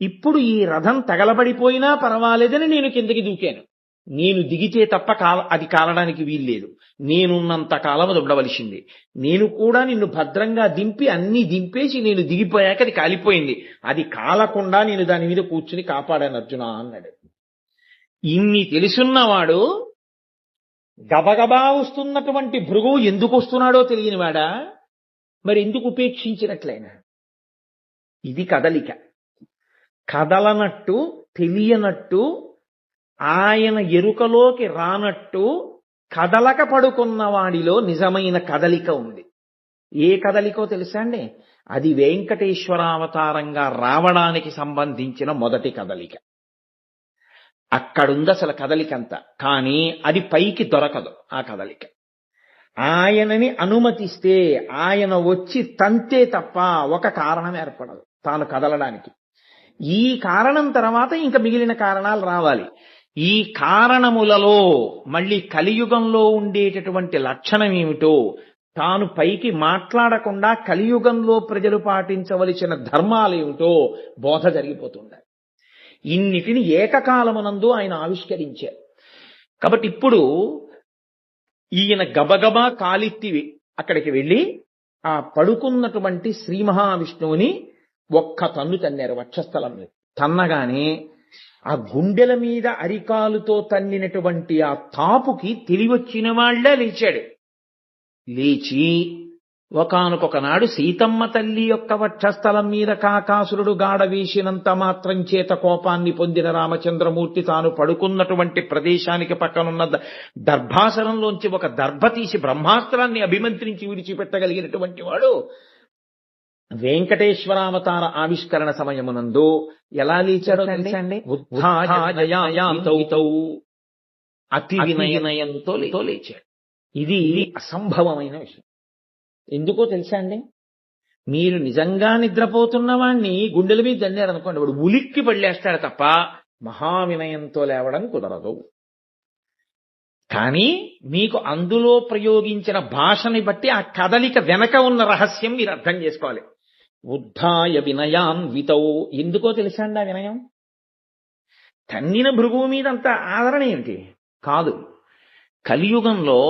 ఇప్పుడు ఈ రథం తగలబడిపోయినా పర్వాలేదని నేను కిందకి దూకాను. నేను దిగితే తప్ప అది కాలడానికి వీల్లేదు, నేనున్నంత కాలం అది ఉండవలసింది. నేను కూడా నిన్ను భద్రంగా దింపి అన్ని దింపేసి నేను దిగిపోయాక అది కాలిపోయింది, అది కాలకుండా నేను దాని మీద కూర్చుని కాపాడాను అర్జున అన్నాడు. ఇన్ని తెలుసున్నవాడు గబగబా వస్తున్నటువంటి భృగువు ఎందుకు వస్తున్నాడో తెలియనివాడా? మరి ఎందుకు ఉపేక్షించినట్లయినా? ఇది కదలిక. కదలనట్టు, తెలియనట్టు, ఆయన ఎరుకలోకి రానట్టు కదలక పడుకున్న వాడిలో నిజమైన కదలిక ఉంది. ఏ కదలికో తెలుసా అండి? అది వెంకటేశ్వరావతారంగా రావడానికి సంబంధించిన మొదటి కదలిక. అక్కడుంది అసలు కదలికంతా. కానీ అది పైకి దొరకదు ఆ కదలిక. ఆయనని అనుమతిస్తే ఆయన వచ్చి తంతే తప్ప ఒక కారణం ఏర్పడదు తాను కదలడానికి. ఈ కారణం తర్వాత ఇంకా మిగిలిన కారణాలు రావాలి. ఈ కారణములలో మళ్ళీ కలియుగంలో ఉండేటటువంటి లక్షణం ఏమిటో, తాను పైకి మాట్లాడకుండా కలియుగంలో ప్రజలు పాటించవలసిన ధర్మాలేమిటో బోధ జరిగిపోతుండాలి. ఇన్నిటిని ఏకకాలమునందు ఆయన ఆవిష్కరించారు. కాబట్టి ఇప్పుడు ఈయన గబగబా కాలిత్తి అక్కడికి వెళ్ళి ఆ పడుకున్నటువంటి శ్రీ మహావిష్ణువుని ఒక్క తన్ను తన్నారు వక్షస్థలం మీద. తన్నగానే ఆ గుండెల మీద అరికాలుతో తన్నినటువంటి ఆ తాపుకి తెలివొచ్చిన వాళ్లే లేచాడు. లేచి ఒకానొక నాడు సీతమ్మ తల్లి యొక్క వక్షస్థలం మీద కాకాసురుడు గాఢ వేసినంత మాత్రం చేత కోపాన్ని పొందిన రామచంద్రమూర్తి తాను పడుకున్నటువంటి ప్రదేశానికి పక్కనున్న దర్భాసనంలోంచి ఒక దర్భ తీసి బ్రహ్మాస్త్రాన్ని అభిమంత్రించి విడిచిపెట్టగలిగినటువంటి వాడు వెంకటేశ్వరావతార ఆవిష్కరణ సమయమునందు ఎలా లేచాడో తెలుసండి? అతి వినయంతో లేచాడు. ఇది అసంభవమైన విషయం. ఎందుకో తెలుసా అండి? మీరు నిజంగా నిద్రపోతున్న వాణ్ణి గుండెల మీద దండారనుకోండి, వాడు ఉలిక్కి పడలేస్తాడు తప్ప మహావినయంతో లేవడం కుదరదు. కానీ మీకు అందులో ప్రయోగించిన భాషని బట్టి ఆ కదలిక వెనక ఉన్న రహస్యం మీరు అర్థం చేసుకోవాలి. ఉద్ధాయ వినయాన్ వితౌ. ఎందుకో తెలుసా అండి ఆ వినయం? తన్నిన భృగువు మీద అంత ఆదరణ ఏమిటి? కాదు. కలియుగంలో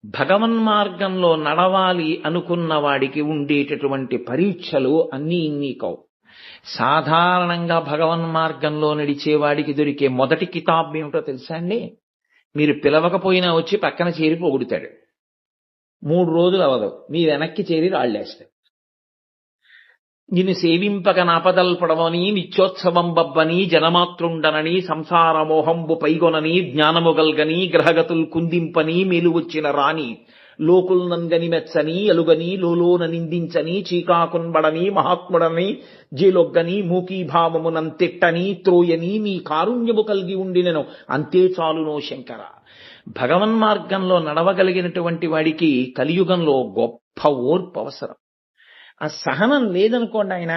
భగవన్మార్గంలో నడవాలి అనుకున్న వాడికి ఉండేటటువంటి పరీక్షలు అన్నీ ఇన్ని కావు. సాధారణంగా భగవన్మార్గంలో నడిచేవాడికి దొరికే మొదటి కితాబ్ ఏమిటో తెలుసా అండి? మీరు పిలవకపోయినా వచ్చి పక్కన చేరి పొగుడుతాడు. 3 రోజులు అవదు, మీ వెనక్కి చేరి రాళ్ళేస్తాడు. నిన్ను సేవింపక నాపదల్పడవని నిత్యోత్సవం బబ్బని జనమాతృండనని సంసార మోహంబు పైగొనని జ్ఞానముగల్గని గ్రహగతుల్ కుందింపని మేలువచ్చిన రాణి లోకుల్నంగని మెచ్చని అలుగని లోలోన నిందించని చీకాకున్బడని మహాత్ముడని జేలొగ్గని మూకీభావమునంతిట్టని త్రోయని మీ కారుణ్యము కలిగి ఉండినను అంతే చాలునో శంకర. భగవన్మార్గంలో నడవగలిగినటువంటి వాడికి కలియుగంలో గొప్ప ఓర్పు అవసరం. ఆ సహనం లేదనుకోండి, ఆయన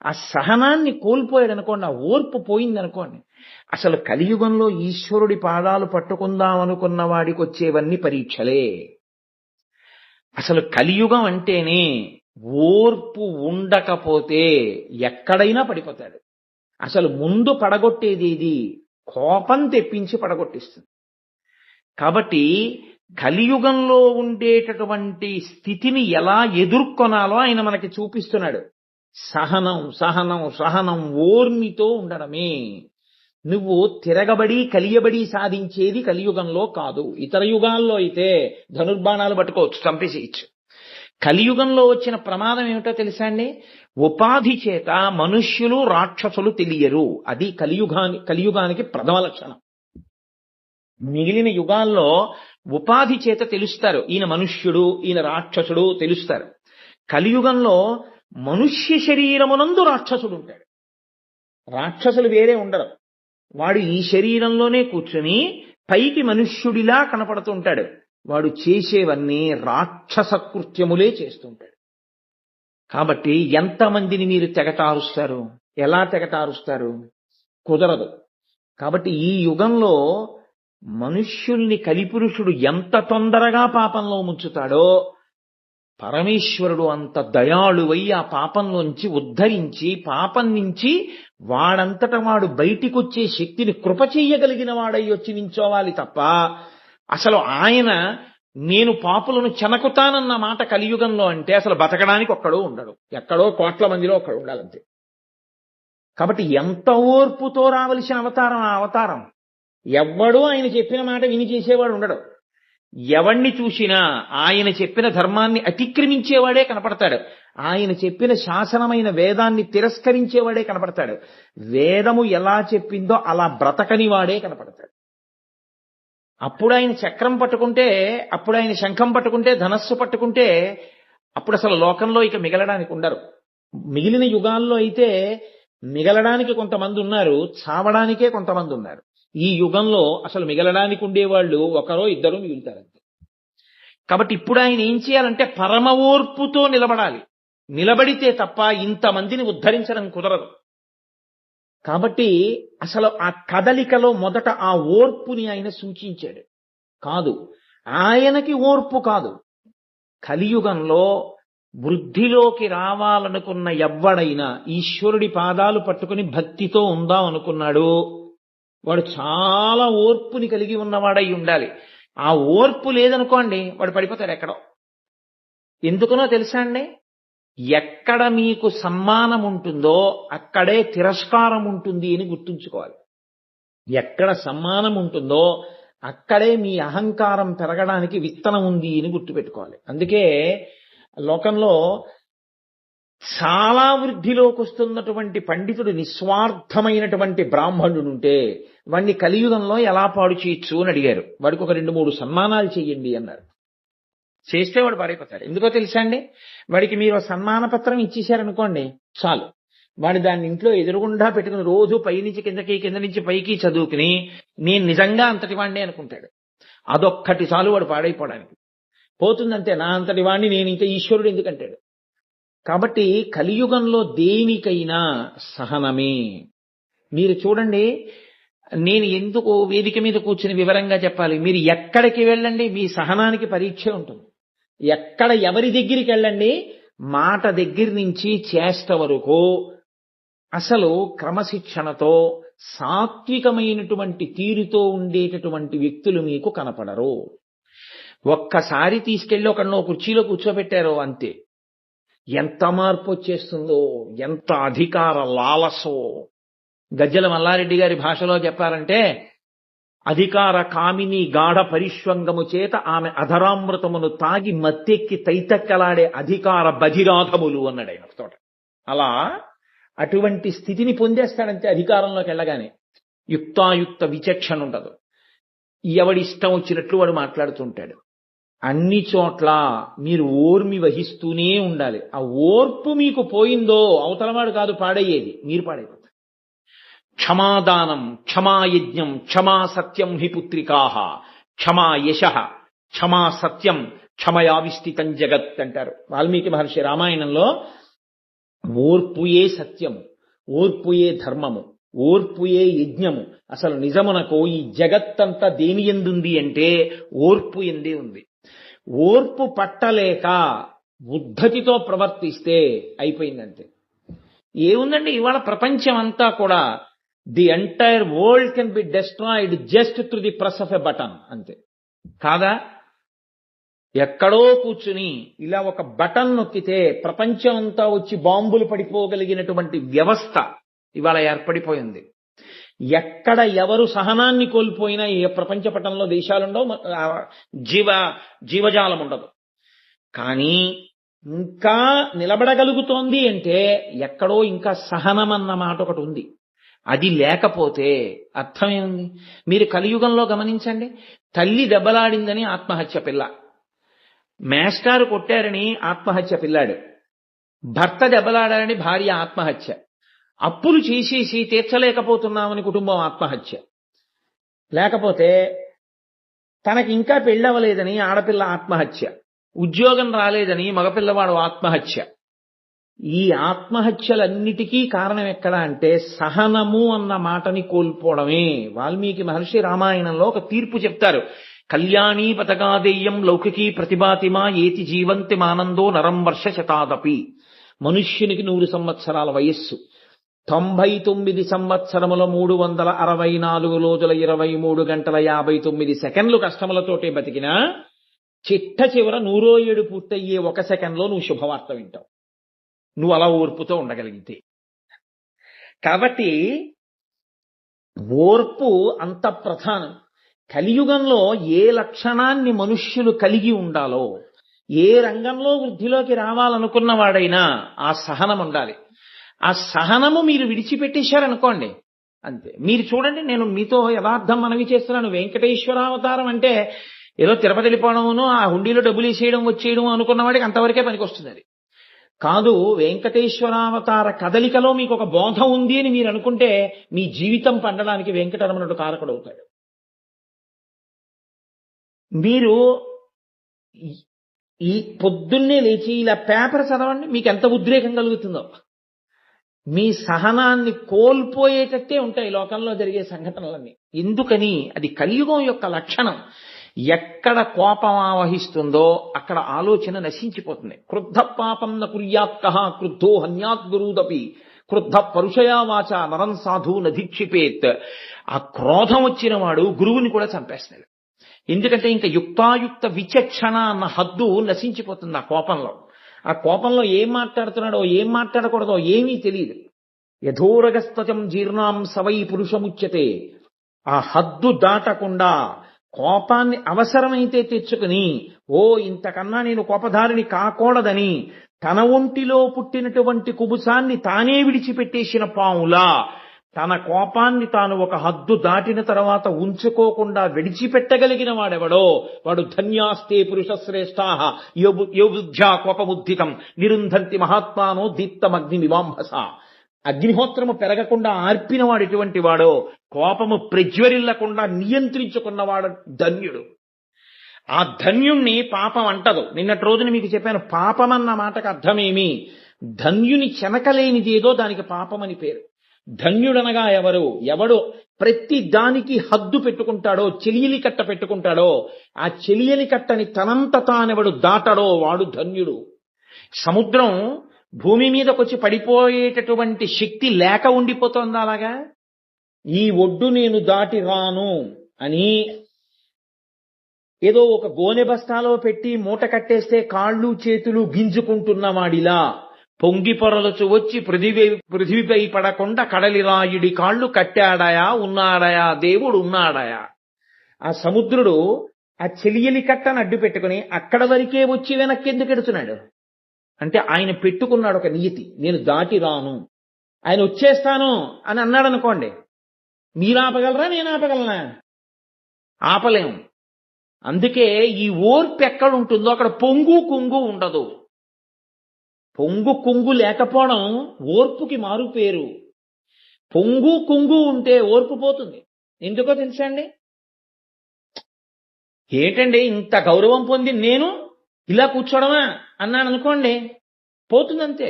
ఆ సహనాన్ని కోల్పోయాడు అనుకోండి, ఆ ఓర్పు పోయిందనుకోండి, అసలు కలియుగంలో ఈశ్వరుడి పాదాలు పట్టుకుందాం అనుకున్న వాడికి వచ్చేవన్నీ పరీక్షలే. అసలు కలియుగం అంటేనే ఓర్పు ఉండకపోతే ఎక్కడైనా పడిపోతాడు. అసలు ముందు పడగొట్టేది ఇది కోపం తెప్పించి పడగొట్టిస్తుంది. కాబట్టి కలియుగంలో ఉండేటటువంటి స్థితిని ఎలా ఎదుర్కొనాలో ఆయన మనకి చూపిస్తున్నాడు. సహనం సహనం సహనం ఓర్మితో ఉండడమే. నువ్వు తిరగబడి కలియబడి సాధించేది కలియుగంలో కాదు. ఇతర యుగాల్లో అయితే ధనుర్బాణాలు పట్టుకోవచ్చు, చంపేసేయచ్చు. కలియుగంలో వచ్చిన ప్రమాదం ఏమిటో తెలుసా అండి? ఉపాధి చేత మనుష్యులు రాక్షసులు తెలియరు. అది కలియుగానికి ప్రథమ లక్షణం. మిగిలిన యుగాల్లో ఉపాధి చేత తెలుస్తారు, ఈయన మనుష్యుడు ఈయన రాక్షసుడు తెలుస్తారు. కలియుగంలో మనుష్య శరీరమునందు రాక్షసుడు ఉంటాడు. రాక్షసులు వేరే ఉండరు. వాడు ఈ శరీరంలోనే కూర్చుని పైకి మనుష్యుడిలా కనపడుతుంటాడు. వాడు చేసేవన్నీ రాక్షస కృత్యములే చేస్తుంటాడు. కాబట్టి ఎంతమందిని మీరు తెగటారుస్తారు? ఎలా తెగటారుస్తారు? కుదరదు. కాబట్టి ఈ యుగంలో మనుష్యుల్ని కలిపురుషుడు ఎంత తొందరగా పాపంలో ముంచుతాడో పరమేశ్వరుడు అంత దయాళువై ఆ పాపంలోంచి ఉద్ధరించి పాపం నుంచి వాడంతట వాడు బయటికొచ్చే శక్తిని కృప చెయ్యగలిగిన వాడై వచ్చి నించోవాలి తప్ప అసలు ఆయన నేను పాపులను చెనకుతానన్న మాట కలియుగంలో అంటే అసలు బతకడానికి ఒక్కడో ఉండడు. ఎక్కడో కోట్ల మందిలో ఒక్కడు ఉండాలంతే. కాబట్టి ఎంత ఓర్పుతో రావలసిన అవతారం ఆ అవతారం. ఎవ్వడూ ఆయన చెప్పిన మాట విని చేసేవాడు ఉండడు. ఎవణ్ణి చూసినా ఆయన చెప్పిన ధర్మాన్ని అతిక్రమించేవాడే కనపడతాడు. ఆయన చెప్పిన శాసనమైన వేదాన్ని తిరస్కరించేవాడే కనపడతాడు. వేదము ఎలా చెప్పిందో అలా బ్రతకని వాడే కనపడతాడు. అప్పుడు ఆయన చక్రం పట్టుకుంటే, అప్పుడు ఆయన శంఖం పట్టుకుంటే, ధనస్సు పట్టుకుంటే అప్పుడు అసలు లోకంలో ఇక మిగలడానికి ఉండరు. మిగిలిన యుగాల్లో అయితే మిగలడానికి కొంతమంది ఉన్నారు, చావడానికే కొంతమంది ఉన్నారు. ఈ యుగంలో అసలు మిగలడానికి ఉండేవాళ్ళు ఒకరో ఇద్దరు మిగులుతారు. కాబట్టి ఇప్పుడు ఆయన ఏం చేయాలంటే పరమ ఓర్పుతో నిలబడాలి. నిలబడితే తప్ప ఇంతమందిని ఉద్ధరించడం కుదరదు. కాబట్టి అసలు ఆ కదలికలో మొదట ఆ ఓర్పుని ఆయన సూచించాడు. కాదు, ఆయనకి ఓర్పు కాదు. కలియుగంలో వృద్ధిలోకి రావాలనుకున్న ఎవ్వడైనా ఈశ్వరుడి పాదాలు పట్టుకుని భక్తితో ఉందాం అనుకున్నాడు, వాడు చాలా ఓర్పుని కలిగి ఉన్నవాడై ఉండాలి. ఆ ఓర్పు లేదనుకోండి, వాడు పడిపోతాడు ఎక్కడో. ఎందుకనో తెలుసా అండి? ఎక్కడ మీకు సన్మానం ఉంటుందో అక్కడే తిరస్కారం ఉంటుంది అని గుర్తుంచుకోవాలి. ఎక్కడ సన్మానం ఉంటుందో అక్కడే మీ అహంకారం పెరగడానికి విత్తనం ఉంది అని గుర్తుపెట్టుకోవాలి. అందుకే లోకంలో చాలా వృద్ధిలోకి వస్తున్నటువంటి పండితుడు, నిస్వార్థమైనటువంటి బ్రాహ్మణుడు ఉంటే వాడిని కలియుగంలో ఎలా పాడు చేయొచ్చు అని అడిగారు. వాడికి ఒక 2-3 సన్మానాలు చెయ్యండి అన్నారు. చేస్తే వాడు పాడైపోతాడు. ఎందుకో తెలుసా అండి? వాడికి మీరు సన్మాన పత్రం ఇచ్చేశారనుకోండి చాలు, వాడు దాన్ని ఇంట్లో ఎదురుగుండా పెట్టుకుని రోజు పైనుంచి కిందకి, కింద నుంచి పైకి చదువుకుని నేను నిజంగా అంతటి వాడిని అనుకుంటాడు. అదొక్కటి చాలు వాడు పాడైపోవడానికి. పోతుందంటే నా అంతటి వాడిని నేను ఇంకా ఈశ్వరుడు ఎందుకంటాడు. కాబట్టి కలియుగంలో దేనికైనా సహనమే. మీరు చూడండి, నేను ఎందుకు వేదిక మీద కూర్చుని వివరంగా చెప్పాలి? మీరు ఎక్కడికి వెళ్ళండి మీ సహనానికి పరీక్ష ఉంటుంది. ఎక్కడ ఎవరి దగ్గరికి వెళ్ళండి, మాట దగ్గర నుంచి చేష్ట వరకు అసలు క్రమశిక్షణతో సాత్వికమైనటువంటి తీరుతో ఉండేటటువంటి వ్యక్తులు మీకు కనపడరు. ఒక్కసారి తీసుకెళ్లి ఒకరినో కుర్చీలో కూర్చోబెట్టారో అంతే, ఎంత మార్పు వచ్చేస్తుందో, ఎంత అధికార లాలసో. గజ్జల మల్లారెడ్డి గారి భాషలో చెప్పారంటే, అధికార కామిని గాఢ పరిష్వంగము చేత ఆమె అధరామృతమును తాగి మత్తెక్కి తైతక్కలాడే అధికార బధిరాధములు అన్నాడు ఆయన తోట. అలా అటువంటి స్థితిని పొందేస్తాడంతే అధికారంలోకి వెళ్ళగానే. యుక్తాయుక్త విచక్షణ ఉండదు, ఎవడి ఇష్టం వచ్చినట్లు వాడు మాట్లాడుతుంటాడు. అన్ని చోట్ల మీరు ఓర్మి వహిస్తూనే ఉండాలి. ఆ ఓర్పు మీకు పోయిందో అవతలవాడు కాదు పాడయ్యేది, మీరు పాడైపోతారు. క్షమాదానం, క్షమాయజ్ఞం, క్షమా సత్యం హి పుత్రికాహ, క్షమా యశః, క్షమా సత్యం, క్షమయావిష్ఠితం జగత్ అంటారు వాల్మీకి మహర్షి రామాయణంలో. ఓర్పుయే సత్యము, ఓర్పుయే ధర్మము, ఓర్పుయే యజ్ఞము. అసలు నిజమునకు ఈ జగత్తంతా దేని యందుంది అంటే ఓర్పు ఎందే ఉంది. ఓర్పు పట్టలేక ఉద్ధతితో ప్రవర్తిస్తే అయిపోయిందంతే. ఏముందండి, ఇవాళ ప్రపంచం అంతా కూడా the entire world can be destroyed just through the press of a button, అంతే కాదా? ఎక్కడో కూర్చుని ఇలా ఒక బటన్ నొక్కితే ప్రపంచం అంతా వచ్చి బాంబులు పడిపోగలిగినటువంటి వ్యవస్థ ఇవాళ ఏర్పడిపోయింది. ఎక్కడ ఎవరు సహనాన్ని కోల్పోయినా ఏ ప్రపంచ పటంలో దేశాలుండవు, జీవజాలం ఉండదు. కానీ ఇంకా నిలబడగలుగుతోంది అంటే ఎక్కడో ఇంకా సహనం అన్న మాట ఒకటి ఉంది. అది లేకపోతే అర్థమేముంది? మీరు కలియుగంలో గమనించండి, తల్లి దెబ్బలాడిందని ఆత్మహత్య పిల్ల, మేస్టారు కొట్టారని ఆత్మహత్య పిల్లాడు, భర్త దెబ్బలాడారని భార్య ఆత్మహత్య, అప్పులు చేసేసి తీర్చలేకపోతున్నామని కుటుంబం ఆత్మహత్య, లేకపోతే తనకి ఇంకా పెళ్ళవలేదని ఆడపిల్ల ఆత్మహత్య, ఉద్యోగం రాలేదని మగపిల్లవాడు ఆత్మహత్య. ఈ ఆత్మహత్యలన్నిటికీ కారణం ఎక్కడ అంటే సహనము అన్న మాటని కోల్పోవడమే. వాల్మీకి మహర్షి రామాయణంలో ఒక తీర్పు చెప్తారు. కళ్యాణీ పతగాదేయం లౌకికీ ప్రతిభాతిమా ఏతి జీవంతి మానందో నరం వర్ష శతాదపి. మనుష్యునికి 100 సంవత్సరాల వయస్సు, 99 సంవత్సరముల 364 రోజుల 23 గంటల 59 సెకండ్లు కష్టములతోటే బతికినా చిట్ట చివర 107 పూర్తయ్యే 1 సెకండ్లో నువ్వు శుభవార్త వింటావు, నువ్వు అలా ఓర్పుతో ఉండగలిగితే. కాబట్టి ఓర్పు అంత ప్రధానం. కలియుగంలో ఏ లక్షణాన్ని మనుష్యులు కలిగి ఉండాలో, ఏ రంగంలో వృద్ధిలోకి రావాలనుకున్న వాడైనా ఆ సహనం ఉండాలి. ఆ సహనము మీరు విడిచిపెట్టేశారనుకోండి అంతే. మీరు చూడండి, నేను మీతో యథార్థం మనవి చేస్తున్నాను. వెంకటేశ్వరావతారం అంటే ఏదో తిరుపతి వెళ్ళిపోవడమును ఆ హుండీలో డబ్బులు వేసేయడం వచ్చేయడం అనుకున్న వాడికి అంతవరకే పనికొస్తుంది. అది కాదు. వెంకటేశ్వరావతార కదలికలో మీకు ఒక బోధ ఉంది అని మీరు అనుకుంటే మీ జీవితం పండడానికి వెంకటరమణుడు కారకుడవుతాడు. మీరు ఈ పొద్దున్నే లేచి ఇలా పేపర్ చదవండి, మీకు ఎంత ఉద్రేకం కలుగుతుందో. మీ సహనాన్ని కోల్పోయేటట్టే ఉంటాయి లోకంలో జరిగే సంఘటనలన్నీ. ఎందుకని? అది కలియుగం యొక్క లక్షణం. ఎక్కడ కోపం ఆవహిస్తుందో అక్కడ ఆలోచన నశించిపోతుంది. క్రుద్ధ పాపం న కుర్యాత్కః క్రుద్ధో హన్యాత్ గురుదపి క్రుద్ధ పరుషయా వాచ నరం సాధు నధిక్షిపేత్. ఆ క్రోధం వచ్చిన వాడు గురువుని కూడా చంపేస్తాడు. ఎందుకంటే ఇంకా యుక్తాయుక్త విచక్షణ అన్న హద్దు నశించిపోతుంది ఆ కోపంలో. ఆ కోపంలో ఏం మాట్లాడుతున్నాడో ఏం మాట్లాడకూడదో ఏమీ తెలియదు. యథోరగస్తజం జీర్ణాం సవై పురుషముచ్యతే. ఆ హద్దు దాటకుండా కోపాన్ని అవసరమైతే తెచ్చుకుని, ఇంతకన్నా నేను కోపధారిని కాకూడదని తన ఒంటిలో పుట్టినటువంటి కుబుసాన్ని తానే విడిచిపెట్టేసిన పాములా తన కోపాన్ని తాను ఒక హద్దు దాటిన తర్వాత ఉంచుకోకుండా విడిచిపెట్టగలిగిన వాడెవడో వాడు ధన్యాస్తే పురుషశ్రేష్ఠాః యో బుద్ధ్యా కోపముద్ధితం నిరుంధంతి మహాత్మానో దీప్తమగ్నిమివాంభస. అగ్నిహోత్రము పెరగకుండా ఆర్పిన వాడు ఎటువంటి వాడో, కోపము ప్రజ్వరిల్లకుండా నియంత్రించుకున్నవాడు ధన్యుడు. ఆ ధన్యుణ్ణి పాపం అంటదు. నిన్నటి రోజున మీకు చెప్పాను, పాపమన్న మాటకు అర్థమేమి? ధన్యుని చెనకలేనిదేదో దానికి పాపమని పేరు. ధన్యుడనగా ఎవడు ప్రతి దానికి హద్దు పెట్టుకుంటాడో, చెలియలి కట్ట పెట్టుకుంటాడో, ఆ చెలియలి కట్టని తనంత తానెవడు దాటడో వాడు ధన్యుడు. సముద్రం భూమి మీదకొచ్చి పడిపోయేటటువంటి శక్తి లేక ఉండిపోతోంది. అలాగా ఈ ఒడ్డు నేను దాటి రాను అని ఏదో ఒక గోనె బస్తాలో పెట్టి మూట కట్టేస్తే కాళ్ళు చేతులు గింజుకుంటున్నవాడిలా పొంగి పొరలుచు వచ్చి పృథివిపై పడకుండా కడలిరాయుడి కాళ్ళు కట్టాడాయా ఉన్నాడాయా దేవుడు ఉన్నాడాయా. ఆ సముద్రుడు ఆ చెలియలి కట్టను అడ్డు పెట్టుకుని అక్కడ వరకే వచ్చి వెనక్కి ఎందుకు ఎడుతున్నాడు అంటే ఆయన పెట్టుకున్నాడు ఒక నియతి, నేను దాటి రాను. ఆయన వచ్చేస్తాను అని అన్నాడు అనుకోండి, మీరు ఆపగలరా నేను ఆపగలనా? ఆపలేము. అందుకే ఈ ఓర్పు ఎక్కడుంటుందో అక్కడ పొంగు కుంగు ఉండదు. పొంగు కుంగు లేకపోవడం ఓర్పుకి మారు పేరు. పొంగు కుంగు ఉంటే ఓర్పు పోతుంది. ఎందుకో తెలుసా అండి? ఏంటండి ఇంత గౌరవం పొంది నేను ఇలా కూర్చోవడమా అన్నాను అనుకోండి, పోతుందంతే.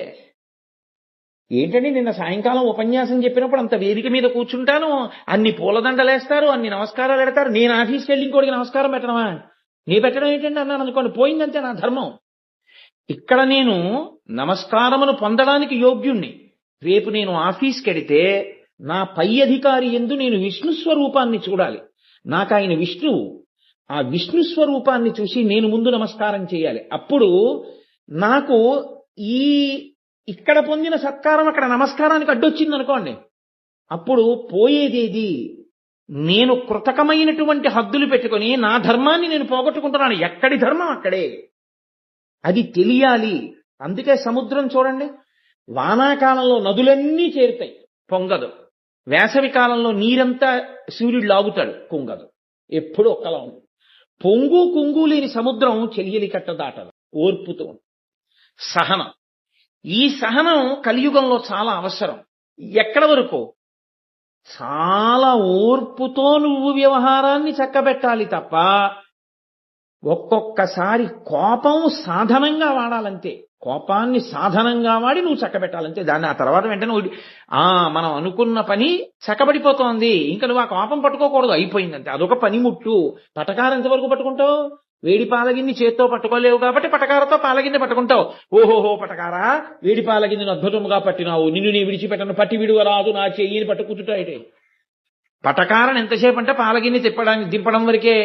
ఏంటండి నిన్న సాయంకాలం ఉపన్యాసం చెప్పినప్పుడు అంత వేదిక మీద కూర్చుంటాను, అన్ని పూలదండలేస్తారు, అన్ని నమస్కారాలు పెడతారు, నేను ఆఫీస్కి వెళ్ళి ఇంకోటికి నమస్కారం పెట్టడమా? నీ పెట్టడం ఏంటండి అన్నాను అనుకోండి, పోయిందంతే నా ధర్మం. ఇక్కడ నేను నమస్కారమును పొందడానికి యోగ్యుణ్ణి. రేపు నేను ఆఫీస్కి వెడితే నా పై అధికారి యందు నేను విష్ణు స్వరూపాన్ని చూడాలి. నాకు ఆయన విష్ణువు. ఆ విష్ణు స్వరూపాన్ని చూసి నేను ముందు నమస్కారం చేయాలి. అప్పుడు నాకు ఇక్కడ పొందిన సత్కారం అక్కడ నమస్కారానికి అడ్డొచ్చింది అనుకోండి, అప్పుడు పోయేదేది? నేను కృతకమైనటువంటి హద్దులు పెట్టుకుని నా ధర్మాన్ని నేను పోగొట్టుకుంటున్నాను. ఎక్కడి ధర్మం అక్కడే. అది తెలియాలి. అందుకే సముద్రం చూడండి, వానాకాలంలో నదులన్నీ చేరుతాయి, పొంగదు. వేసవి కాలంలో నీరంతా సూర్యుడు లాగుతాడు, కుంగదు. ఎప్పుడూ ఒక్కలా ఉంది. పొంగు కుంగు లేని సముద్రం చెలియలి కట్ట దాటదు. ఓర్పుతో సహనం. ఈ సహనం కలియుగంలో చాలా అవసరం. ఎక్కడ వరకు? చాలా ఓర్పుతో నువ్వు వ్యవహారాన్ని చక్కబెట్టాలి తప్ప ఒక్కొక్కసారి కోపం సాధనంగా వాడాలంతే. కోపాన్ని సాధనంగా వాడి నువ్వు చక్కబెట్టాలంతే. దాన్ని ఆ తర్వాత వెంటనే మనం అనుకున్న పని చక్కబడిపోతోంది, ఇంకా నువ్వు ఆ కోపం పట్టుకోకూడదు, అయిపోయిందంతే. అదొక పనిముట్టు. పటకారం ఎంతవరకు పట్టుకుంటావు? వేడి పాలగిన్ని చేత్తో పట్టుకోలేవు కాబట్టి పటకారతో పాలగిన్ని పట్టుకుంటావు. ఓహోహో పటకారా, వేడి పాలగిన్ని అద్భుతంగా పట్టినావు, నిన్ను నీ విడిచిపెట్టను, పట్టి విడువరాదు నా చెయ్యిని పట్టుకుంటుటాయిటే. పటకారం ఎంతసేపు అంటే పాలగిన్ని దింపడం వరకే.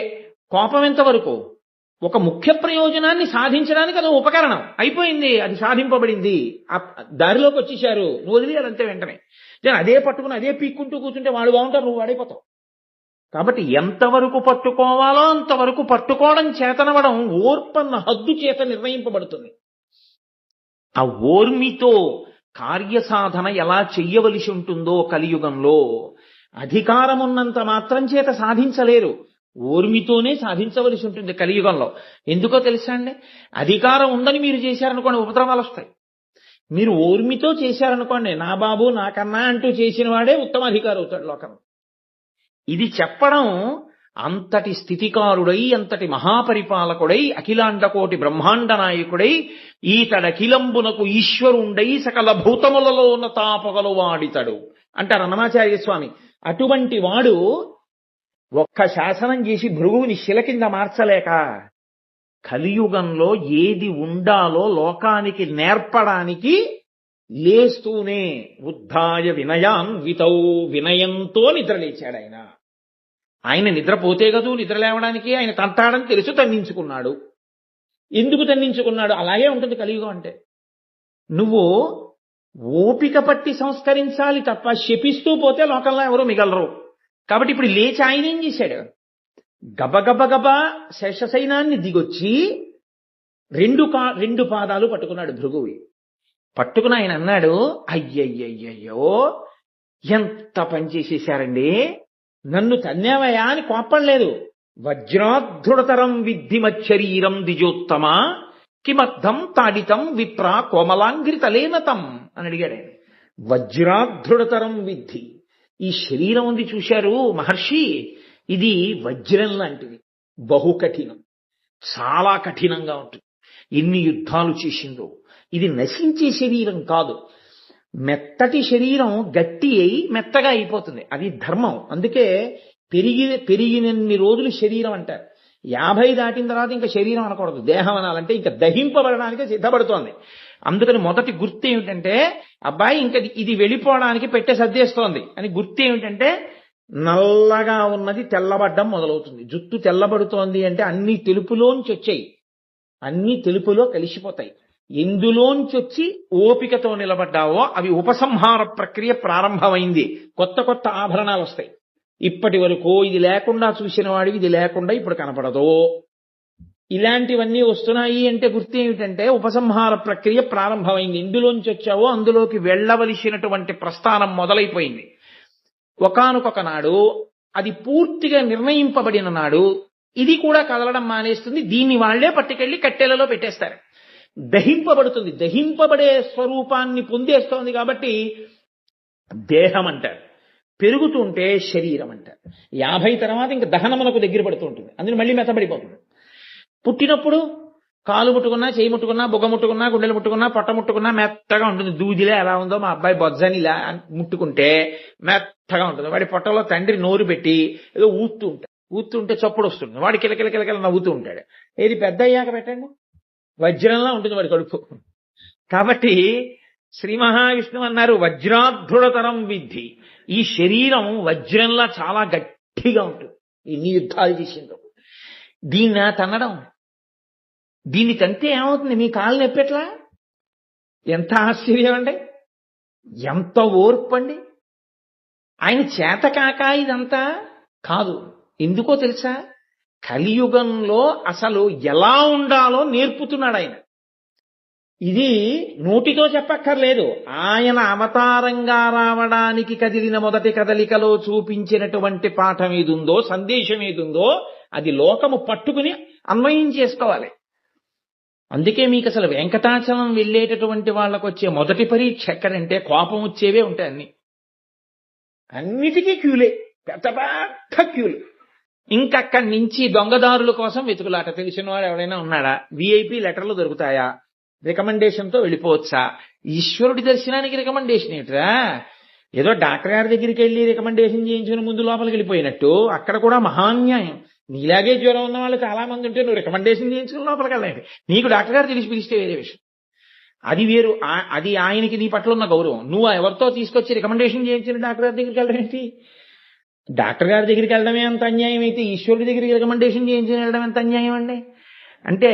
కోపం ఎంతవరకు? ఒక ముఖ్య ప్రయోజనాన్ని సాధించడానికి అది ఉపకరణం. అయిపోయింది, అది సాధింపబడింది, దారిలోకి వచ్చేశారు, నువ్వు వదిలేయాలంతే వెంటనే. అదే పట్టుకుని అదే పీక్కుంటూ కూర్చుంటే వాడు బాగుంటారు, నువ్వు వాడైపోతావు. కాబట్టి ఎంతవరకు పట్టుకోవాలో అంతవరకు పట్టుకోవడం చేతనవడం ఓర్పన్న హద్దు చేత నిర్ణయింపబడుతుంది. ఆ ఓర్మితో కార్యసాధన ఎలా చెయ్యవలసి ఉంటుందో కలియుగంలో అధికారం ఉన్నంత మాత్రం చేత సాధించలేరు. ఓర్మితోనే సాధించవలసి ఉంటుంది కలియుగంలో. ఎందుకో తెలుసా అండి? అధికారం ఉందని మీరు చేశారనుకోండి, ఉపద్రవాలు వస్తాయి. మీరు ఓర్మితో చేశారనుకోండి, నా బాబు నాకన్నా అంటూ చేసిన వాడే ఉత్తమ అధికారి అవుతాడు లోకం. ఇది చెప్పడం అంతటి స్థితికారుడై, అంతటి మహాపరిపాలకుడై, అఖిలాండకోటి బ్రహ్మాండ నాయకుడై, ఈతడఖిలంబునకు ఈశ్వరుండై సకల భూతములలో ఉన్న తాపగలు వాడితడు అంటారు అన్నమాచార్య స్వామి. అటువంటి వాడు ఒక్క శాసనం చేసి భృగువుని శిల కింద మార్చలేక కలియుగంలో ఏది ఉండాలో లోకానికి నేర్పడానికి లేస్తూనే ఉద్ధాయ వినయాన్ వితౌ, వినయంతో నిద్రలేచాడు ఆయన. ఆయన నిద్రపోతే కదూ నిద్ర లేవడానికి, ఆయన తంతాడని తెలుసు తన్నించుకున్నాడు. ఎందుకు తన్నించుకున్నాడు? అలాగే ఉంటుంది కలియుగం అంటే. నువ్వు ఓపిక పట్టి సంస్కరించాలి తప్ప శపిస్తూ పోతే లోకంలో ఎవరూ మిగలరు. కాబట్టి ఇప్పుడు లేచి ఆయన ఏం చేశాడు? గబగబగబా శేషసైనాన్ని దిగొచ్చి రెండు పాదాలు పట్టుకున్నాడు భృగువి. పట్టుకుని ఆయన అన్నాడు, అయ్యయ్యయ్యో ఎంత పని చేసేశారండి, నన్ను తన్నేవయా అని కోపం లేదు. వజ్రాధృడతరం విద్ధి మచ్చరీరం ద్విజోత్తమ కిమర్థం తాడితం విప్ర కోమలాంఘ్రితలేనతం అని అడిగాడు ఆయన. వజ్రాధృడతరం విద్ధి, ఈ శరీరం ఉంది చూశారు మహర్షి, ఇది వజ్రం లాంటిది, బహు కఠినం, చాలా కఠినంగా ఉంటుంది. ఎన్ని యుద్ధాలు చేసిందో. ఇది నశించే శరీరం కాదు. మెత్తటి శరీరం గట్టి అయి మెత్తగా అయిపోతుంది, అది ధర్మం. అందుకే పెరిగినన్ని రోజులు శరీరం అంటారు. 50 దాటిన తర్వాత ఇంకా శరీరం అనకూడదు, దేహం అనాలంటే ఇంకా దహింపబడడానికి సిద్ధపడుతోంది. అందుకని మొదటి గుర్తు ఏమిటంటే, అబ్బాయి ఇంకా ఇది వెళ్ళిపోవడానికి పెట్టే సర్దేస్తోంది అని గుర్తు ఏమిటంటే, నల్లగా ఉన్నది తెల్లబడ్డం మొదలవుతుంది. జుట్టు తెల్లబడుతోంది అంటే అన్ని తెలుపులోంచి వచ్చాయి, అన్ని తెలుపులో కలిసిపోతాయి. ఎందులోంచి వచ్చి ఓపికతో నిలబడ్డావో అవి ఉపసంహార ప్రక్రియ ప్రారంభమైంది. కొత్త కొత్త ఆభరణాలు వస్తాయి. ఇప్పటి వరకు ఇది లేకుండా చూసిన వాడివి ఇది లేకుండా ఇప్పుడు కనపడదు. ఇలాంటివన్నీ వస్తున్నాయి అంటే గుర్తు ఏమిటంటే ఉపసంహార ప్రక్రియ ప్రారంభమైంది. ఇందులోంచి వచ్చావో అందులోకి వెళ్ళవలసినటువంటి ప్రస్థానం మొదలైపోయింది. ఒకానొక నాడు అది పూర్తిగా నిర్ణయింపబడిన నాడు ఇది కూడా కదలడం మానేస్తుంది. దీన్ని వాళ్లే పట్టుకెళ్లి కట్టెలలో పెట్టేస్తారు. దహింపబడుతుంది. దహింపబడే స్వరూపాన్ని పొందేస్తోంది కాబట్టి దేహం అంటారు. పెరుగుతుంటే శరీరం అంటారు. 50 తర్వాత ఇంకా దహనమునకు దగ్గర పడుతూ ఉంటుంది, అందుకని మళ్ళీ మెత్తబడిపోతుంది. పుట్టినప్పుడు కాలు ముట్టుకున్నా, చేయి ముట్టుకున్నా, బుగ్గ ముట్టుకున్నా, గుండెలు ముట్టుకున్నా, పొట్ట ముట్టుకున్నా మెత్తగా ఉంటుంది. దూదిలే ఎలా ఉందో మా అబ్బాయి బొజ్జని ఇలా ముట్టుకుంటే మెత్తగా ఉంటుంది. వాడి పొట్టలో తండ్రి నోరు పెట్టి ఏదో ఊతుంటే చప్పుడు వస్తుంది. వాడి కిలకిల నవ్వుతూ ఉంటాడు. ఏది పెద్ద అయ్యాక పెట్టండి, వజ్రంలా ఉంటుంది వాడి కడుపు. కాబట్టి శ్రీ మహావిష్ణువు అన్నారు వజ్రాధృడతరం విద్ధి. ఈ శరీరం వజ్రంలా చాలా గట్టిగా ఉంటుంది. ఎన్ని యుద్ధాలు చేసిందో. దీన్ని తన్నడం, దీన్ని తంతే ఏమవుతుంది? మీ కాళ్ళు నొప్పెట్లా? ఎంత ఆశ్చర్యం అండి, ఎంత ఓర్పు అండి. ఆయన చేతకాక ఇదంతా కాదు. ఎందుకో తెలుసా? కలియుగంలో అసలు ఎలా ఉండాలో నేర్పుతున్నాడు ఆయన. ఇది నోటితో చెప్పక్కర్లేదు. ఆయన అవతారంగా రావడానికి కదిలిన మొదటి కదలికలో చూపించినటువంటి పాఠం ఏదుందో, సందేశం ఏదుందో అది లోకము పట్టుకుని అన్వయం చేసుకోవాలి. అందుకే మీకు అసలు వెంకటాచలం వెళ్ళేటటువంటి వాళ్ళకు వచ్చే మొదటి పరీక్ష ఎక్కడంటే కోపం వచ్చేవే ఉంటాయి. అన్నిటికీ క్యూలే, పెద్ద పెద్ద క్యూలు. ఇంకక్కడి నుంచి దొంగదారుల కోసం వెతుకులాట. తెలిసిన వాడు ఎవరైనా ఉన్నాడా? విఐపి లెటర్లు దొరుకుతాయా? రికమెండేషన్తో వెళ్ళిపోవచ్చా? ఈశ్వరుడి దర్శనానికి రికమెండేషన్ ఏమిట్రా? ఏదో డాక్టర్ గారి దగ్గరికి వెళ్ళి రికమెండేషన్ చేయించుకుని ముందు లోపలికి వెళ్ళిపోయినట్టు అక్కడ కూడా మహాన్యాయం. నీలాగే జ్వరం ఉన్న వాళ్ళు చాలా మంది ఉంటే నువ్వు రికమెండేషన్ చేయించుకుని లోపలికి వెళ్ళండి. నీకు డాక్టర్ గారు తెలిసి పిలిస్తే వేరే విషయం, అది వేరు. అది ఆయనకి నీ పట్ల ఉన్న గౌరవం. నువ్వు ఎవరితో తీసుకొచ్చి రికమెండేషన్ చేయించిన డాక్టర్ గారి దగ్గరికి వెళ్ళడం ఏంటి? డాక్టర్ గారి దగ్గరికి వెళ్ళడమే అంత అన్యాయం అయితే ఈశ్వరుడి దగ్గరికి రికమెండేషన్ చేయించి వెళ్ళడం ఎంత అన్యాయం అండి? అంటే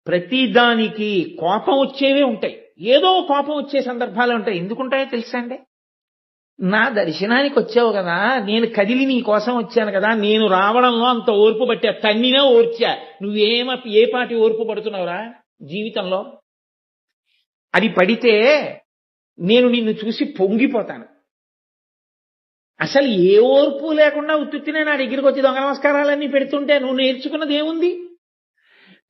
ప్రతిదానికి కోపం వచ్చేవే ఉంటాయి, ఏదో కోపం వచ్చే సందర్భాలు ఉంటాయి. ఎందుకుంటాయో తెలుసా అండి? నా దర్శనానికి వచ్చావు కదా, నేను కదిలి నీ కోసం వచ్చాను కదా, నేను రావడంలో అంత ఓర్పు పట్టా, తన్నినా ఓర్చా. ఏ పాటి ఓర్పు పడుతున్నావురా జీవితంలో? అది పడితే నేను నిన్ను చూసి పొంగిపోతాను. అసలు ఏ ఓర్పు లేకుండా ఉత్తుత్తినే నా దగ్గరికి వచ్చి దొంగ నమస్కారాలన్నీ పెడుతుంటే నువ్వు నేర్చుకున్నది ఏముంది?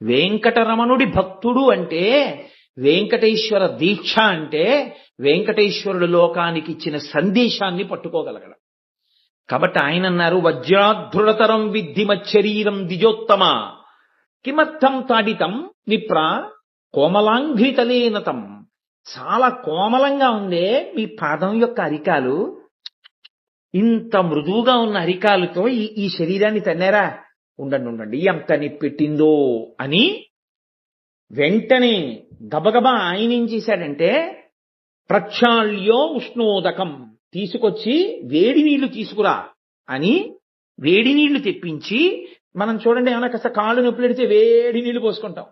వెంకటరమణుడి భక్తుడు అంటే, వెంకటేశ్వర దీక్ష అంటే వెంకటేశ్వరుడు లోకానికి ఇచ్చిన సందేశాన్ని పట్టుకోగలగడం. కాబట్టి ఆయన అన్నారు, వజ్రాధృఢతరం విద్ధి మచ్చరీరం ద్విజోత్తమ కిమర్థం తాడితం విప్ర కోమలాంఘ్రితలేనతం. చాలా కోమలంగా ఉందే మీ పాదం యొక్క అరికాలు, ఇంత మృదువుగా ఉన్న అరికాలుతో ఈ శరీరాన్ని తన్నారా, ఉండండి ఉండండి ఎంత నిప్పెట్టిందో అని వెంటనే గబగబా ఆయన ఏం చేశాడంటే ప్రక్షాళ్యో ఉష్ణోదకం తీసుకొచ్చి వేడి నీళ్లు తీసుకురా అని వేడి నీళ్లు తెప్పించి, మనం చూడండి ఏమైనా కాస్త కాళ్ళు నొప్పి పెడితే వేడి నీళ్లు పోసుకుంటాం,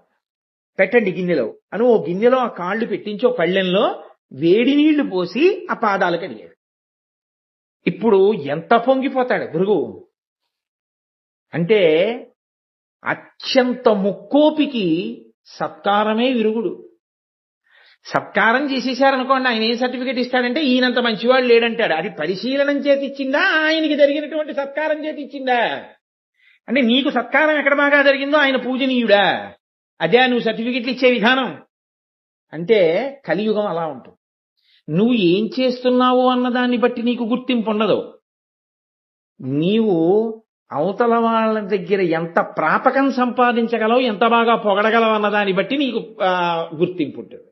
పెట్టండి గిన్నెలో అని ఓ గిన్నెలో ఆ కాళ్ళు పెట్టించి ఓ పళ్ళెంలో వేడి నీళ్లు పోసి ఆ పాదాలకు అడిగాడు. ఇప్పుడు ఎంత పొంగిపోతాడు భృగు అంటే అత్యంత ముక్కోపికి సత్కారమే విరుగుడు. సత్కారం చేసేశారనుకోండి, ఆయన ఏం సర్టిఫికేట్ ఇస్తాడంటే ఈయనంత మంచివాడు లేడంటాడు. అది పరిశీలనం చేతి ఇచ్చిందా, ఆయనకి జరిగినటువంటి సత్కారం చేతి ఇచ్చిందా? అంటే నీకు సత్కారం ఎక్కడ బాగా జరిగిందో ఆయన పూజనీయుడా, అదే నువ్వు సర్టిఫికెట్లు ఇచ్చే విధానం. అంటే కలియుగం అలా ఉంటుంది. నువ్వు ఏం చేస్తున్నావు అన్నదాన్ని బట్టి నీకు గుర్తింపు ఉండదు. నీవు అవతల వాళ్ళ దగ్గర ఎంత ప్రాపకం సంపాదించగలవు, ఎంత బాగా పొగడగలవు అన్నదాన్ని బట్టి నీకు గుర్తింపు ఉంటుంది.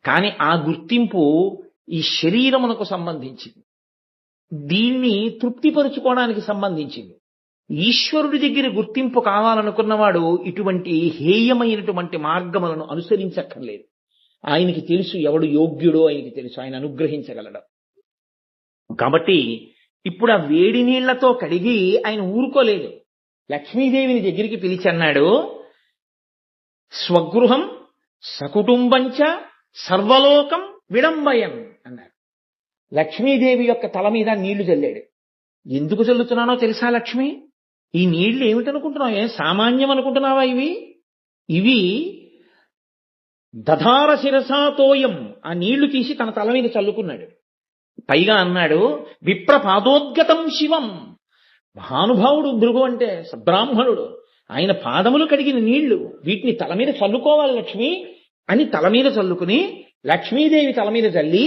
కానీ ఆ గుర్తింపు ఈ శరీరమునకు సంబంధించింది, దీన్ని తృప్తిపరుచుకోవడానికి సంబంధించింది. ఈశ్వరుడి దగ్గర గుర్తింపు కావాలనుకున్నవాడు ఇటువంటి హేయమైనటువంటి మార్గములను అనుసరించక్కర్లేదు. ఆయనకి తెలుసు ఎవడు యోగ్యుడో, ఆయనకి తెలుసు, ఆయన అనుగ్రహించగలడు. కాబట్టి ఇప్పుడు ఆ వేడి నీళ్లతో కడిగి ఆయన ఊరుకోలేదు. లక్ష్మీదేవిని దగ్గరికి పిలిచి అన్నాడు, స్వగృహం సకుటుంబంచ సర్వలోకం విడంబయం అన్నాడు. లక్ష్మీదేవి యొక్క తల మీద నీళ్లు చల్లాడు. ఎందుకు చల్లుతున్నానో తెలుసా లక్ష్మి? ఈ నీళ్లు ఏమిటనుకుంటున్నావు? ఏం సామాన్యం అనుకుంటున్నావా? ఇవి దధార శిరసాతోయం. ఆ నీళ్లు తీసి తన తల మీద చల్లుకున్నాడు. పైగా అన్నాడు, విప్రపాదోద్గతం శివం. మహానుభావుడు భృగు అంటే సబ్రాహ్మణుడు, ఆయన పాదములు కడిగిన నీళ్లు, వీటిని తల మీద చల్లుకోవాలి లక్ష్మి అని తల మీద చల్లుకుని, లక్ష్మీదేవి తల మీద చల్లి,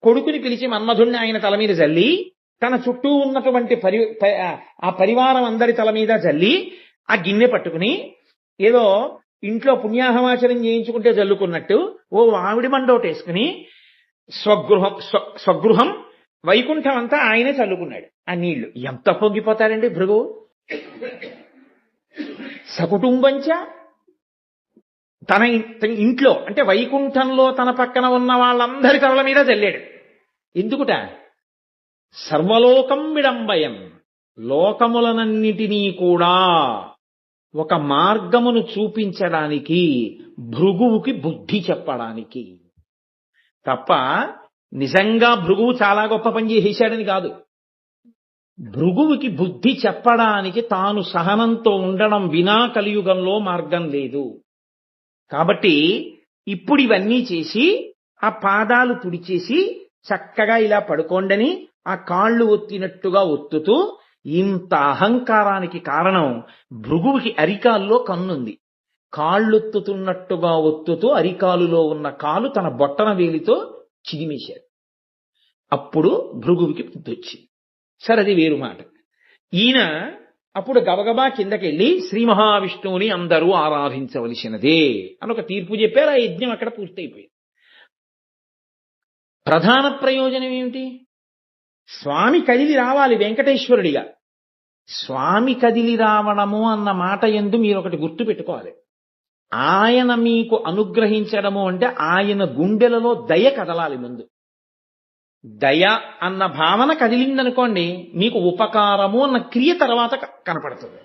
కొడుకుని పిలిచి మన్మధుణ్ణి ఆయన తల మీద చల్లి, తన చుట్టూ ఉన్నటువంటి ఆ పరివారం అందరి తల మీద చల్లి, ఆ గిన్నె పట్టుకుని ఏదో ఇంట్లో పుణ్యాహవాచనం చేయించుకుంటే చల్లుకున్నట్టు ఓ ఆవిడి మండోటేసుకుని స్వగృహం వైకుంఠం అంతా ఆయనే చల్లుకున్నాడు ఆ నీళ్లు. ఎంత పొంగిపోతాడండి భృగు. సకుటుంబంచ, తన ఇంట్లో అంటే వైకుంఠంలో తన పక్కన ఉన్న వాళ్ళందరి తలల మీద చల్లాడు. ఎందుకుట? సర్వలోకం విడంబయం, లోకములనన్నిటినీ కూడా ఒక మార్గమును చూపించడానికి, భృగువుకి బుద్ధి చెప్పడానికి తప్ప నిజంగా భృగువు చాలా గొప్ప పని చేసేశాడని కాదు. భృగువుకి బుద్ధి చెప్పడానికి తాను సహనంతో ఉండడం వినా కలియుగంలో మార్గం లేదు. కాబట్టి ఇప్పుడు ఇవన్నీ చేసి ఆ పాదాలు తుడిచేసి చక్కగా ఇలా పడుకోండని ఆ కాళ్ళు ఒత్తినట్టుగా ఒత్తుతూ, ఇంత అహంకారానికి కారణం భృగువుకి అరికాల్లో కన్నుంది. కాళ్ళొత్తుతున్నట్టుగా ఒత్తుతూ అరికాలులో ఉన్న కాలు తన బొట్టన వేలితో చిదిమేశాడు. అప్పుడు భృగువుకి బుద్ధి వచ్చింది. సరే, అది వేరు మాట. ఈయన అప్పుడు గబగబా కిందకెళ్ళి శ్రీ మహావిష్ణువుని అందరూ ఆరాధించవలసినదే అని ఒక తీర్పు చెప్పారు. ఆ యజ్ఞం అక్కడ పూర్తయిపోయింది. ప్రధాన ప్రయోజనం ఏమిటి? స్వామి కదిలి రావాలి వెంకటేశ్వరుడిగా. స్వామి కదిలి రావడము అన్న మాట యందు మీరు ఒకటి గుర్తు పెట్టుకోవాలి. ఆయన మీకు అనుగ్రహించడము అంటే ఆయన గుండెలలో దయ కదలాలి ముందు. దయ అన్న భావన కదిలిందనుకోండి, మీకు ఉపకారము అన్న క్రియ తర్వాత కనపడుతుంది.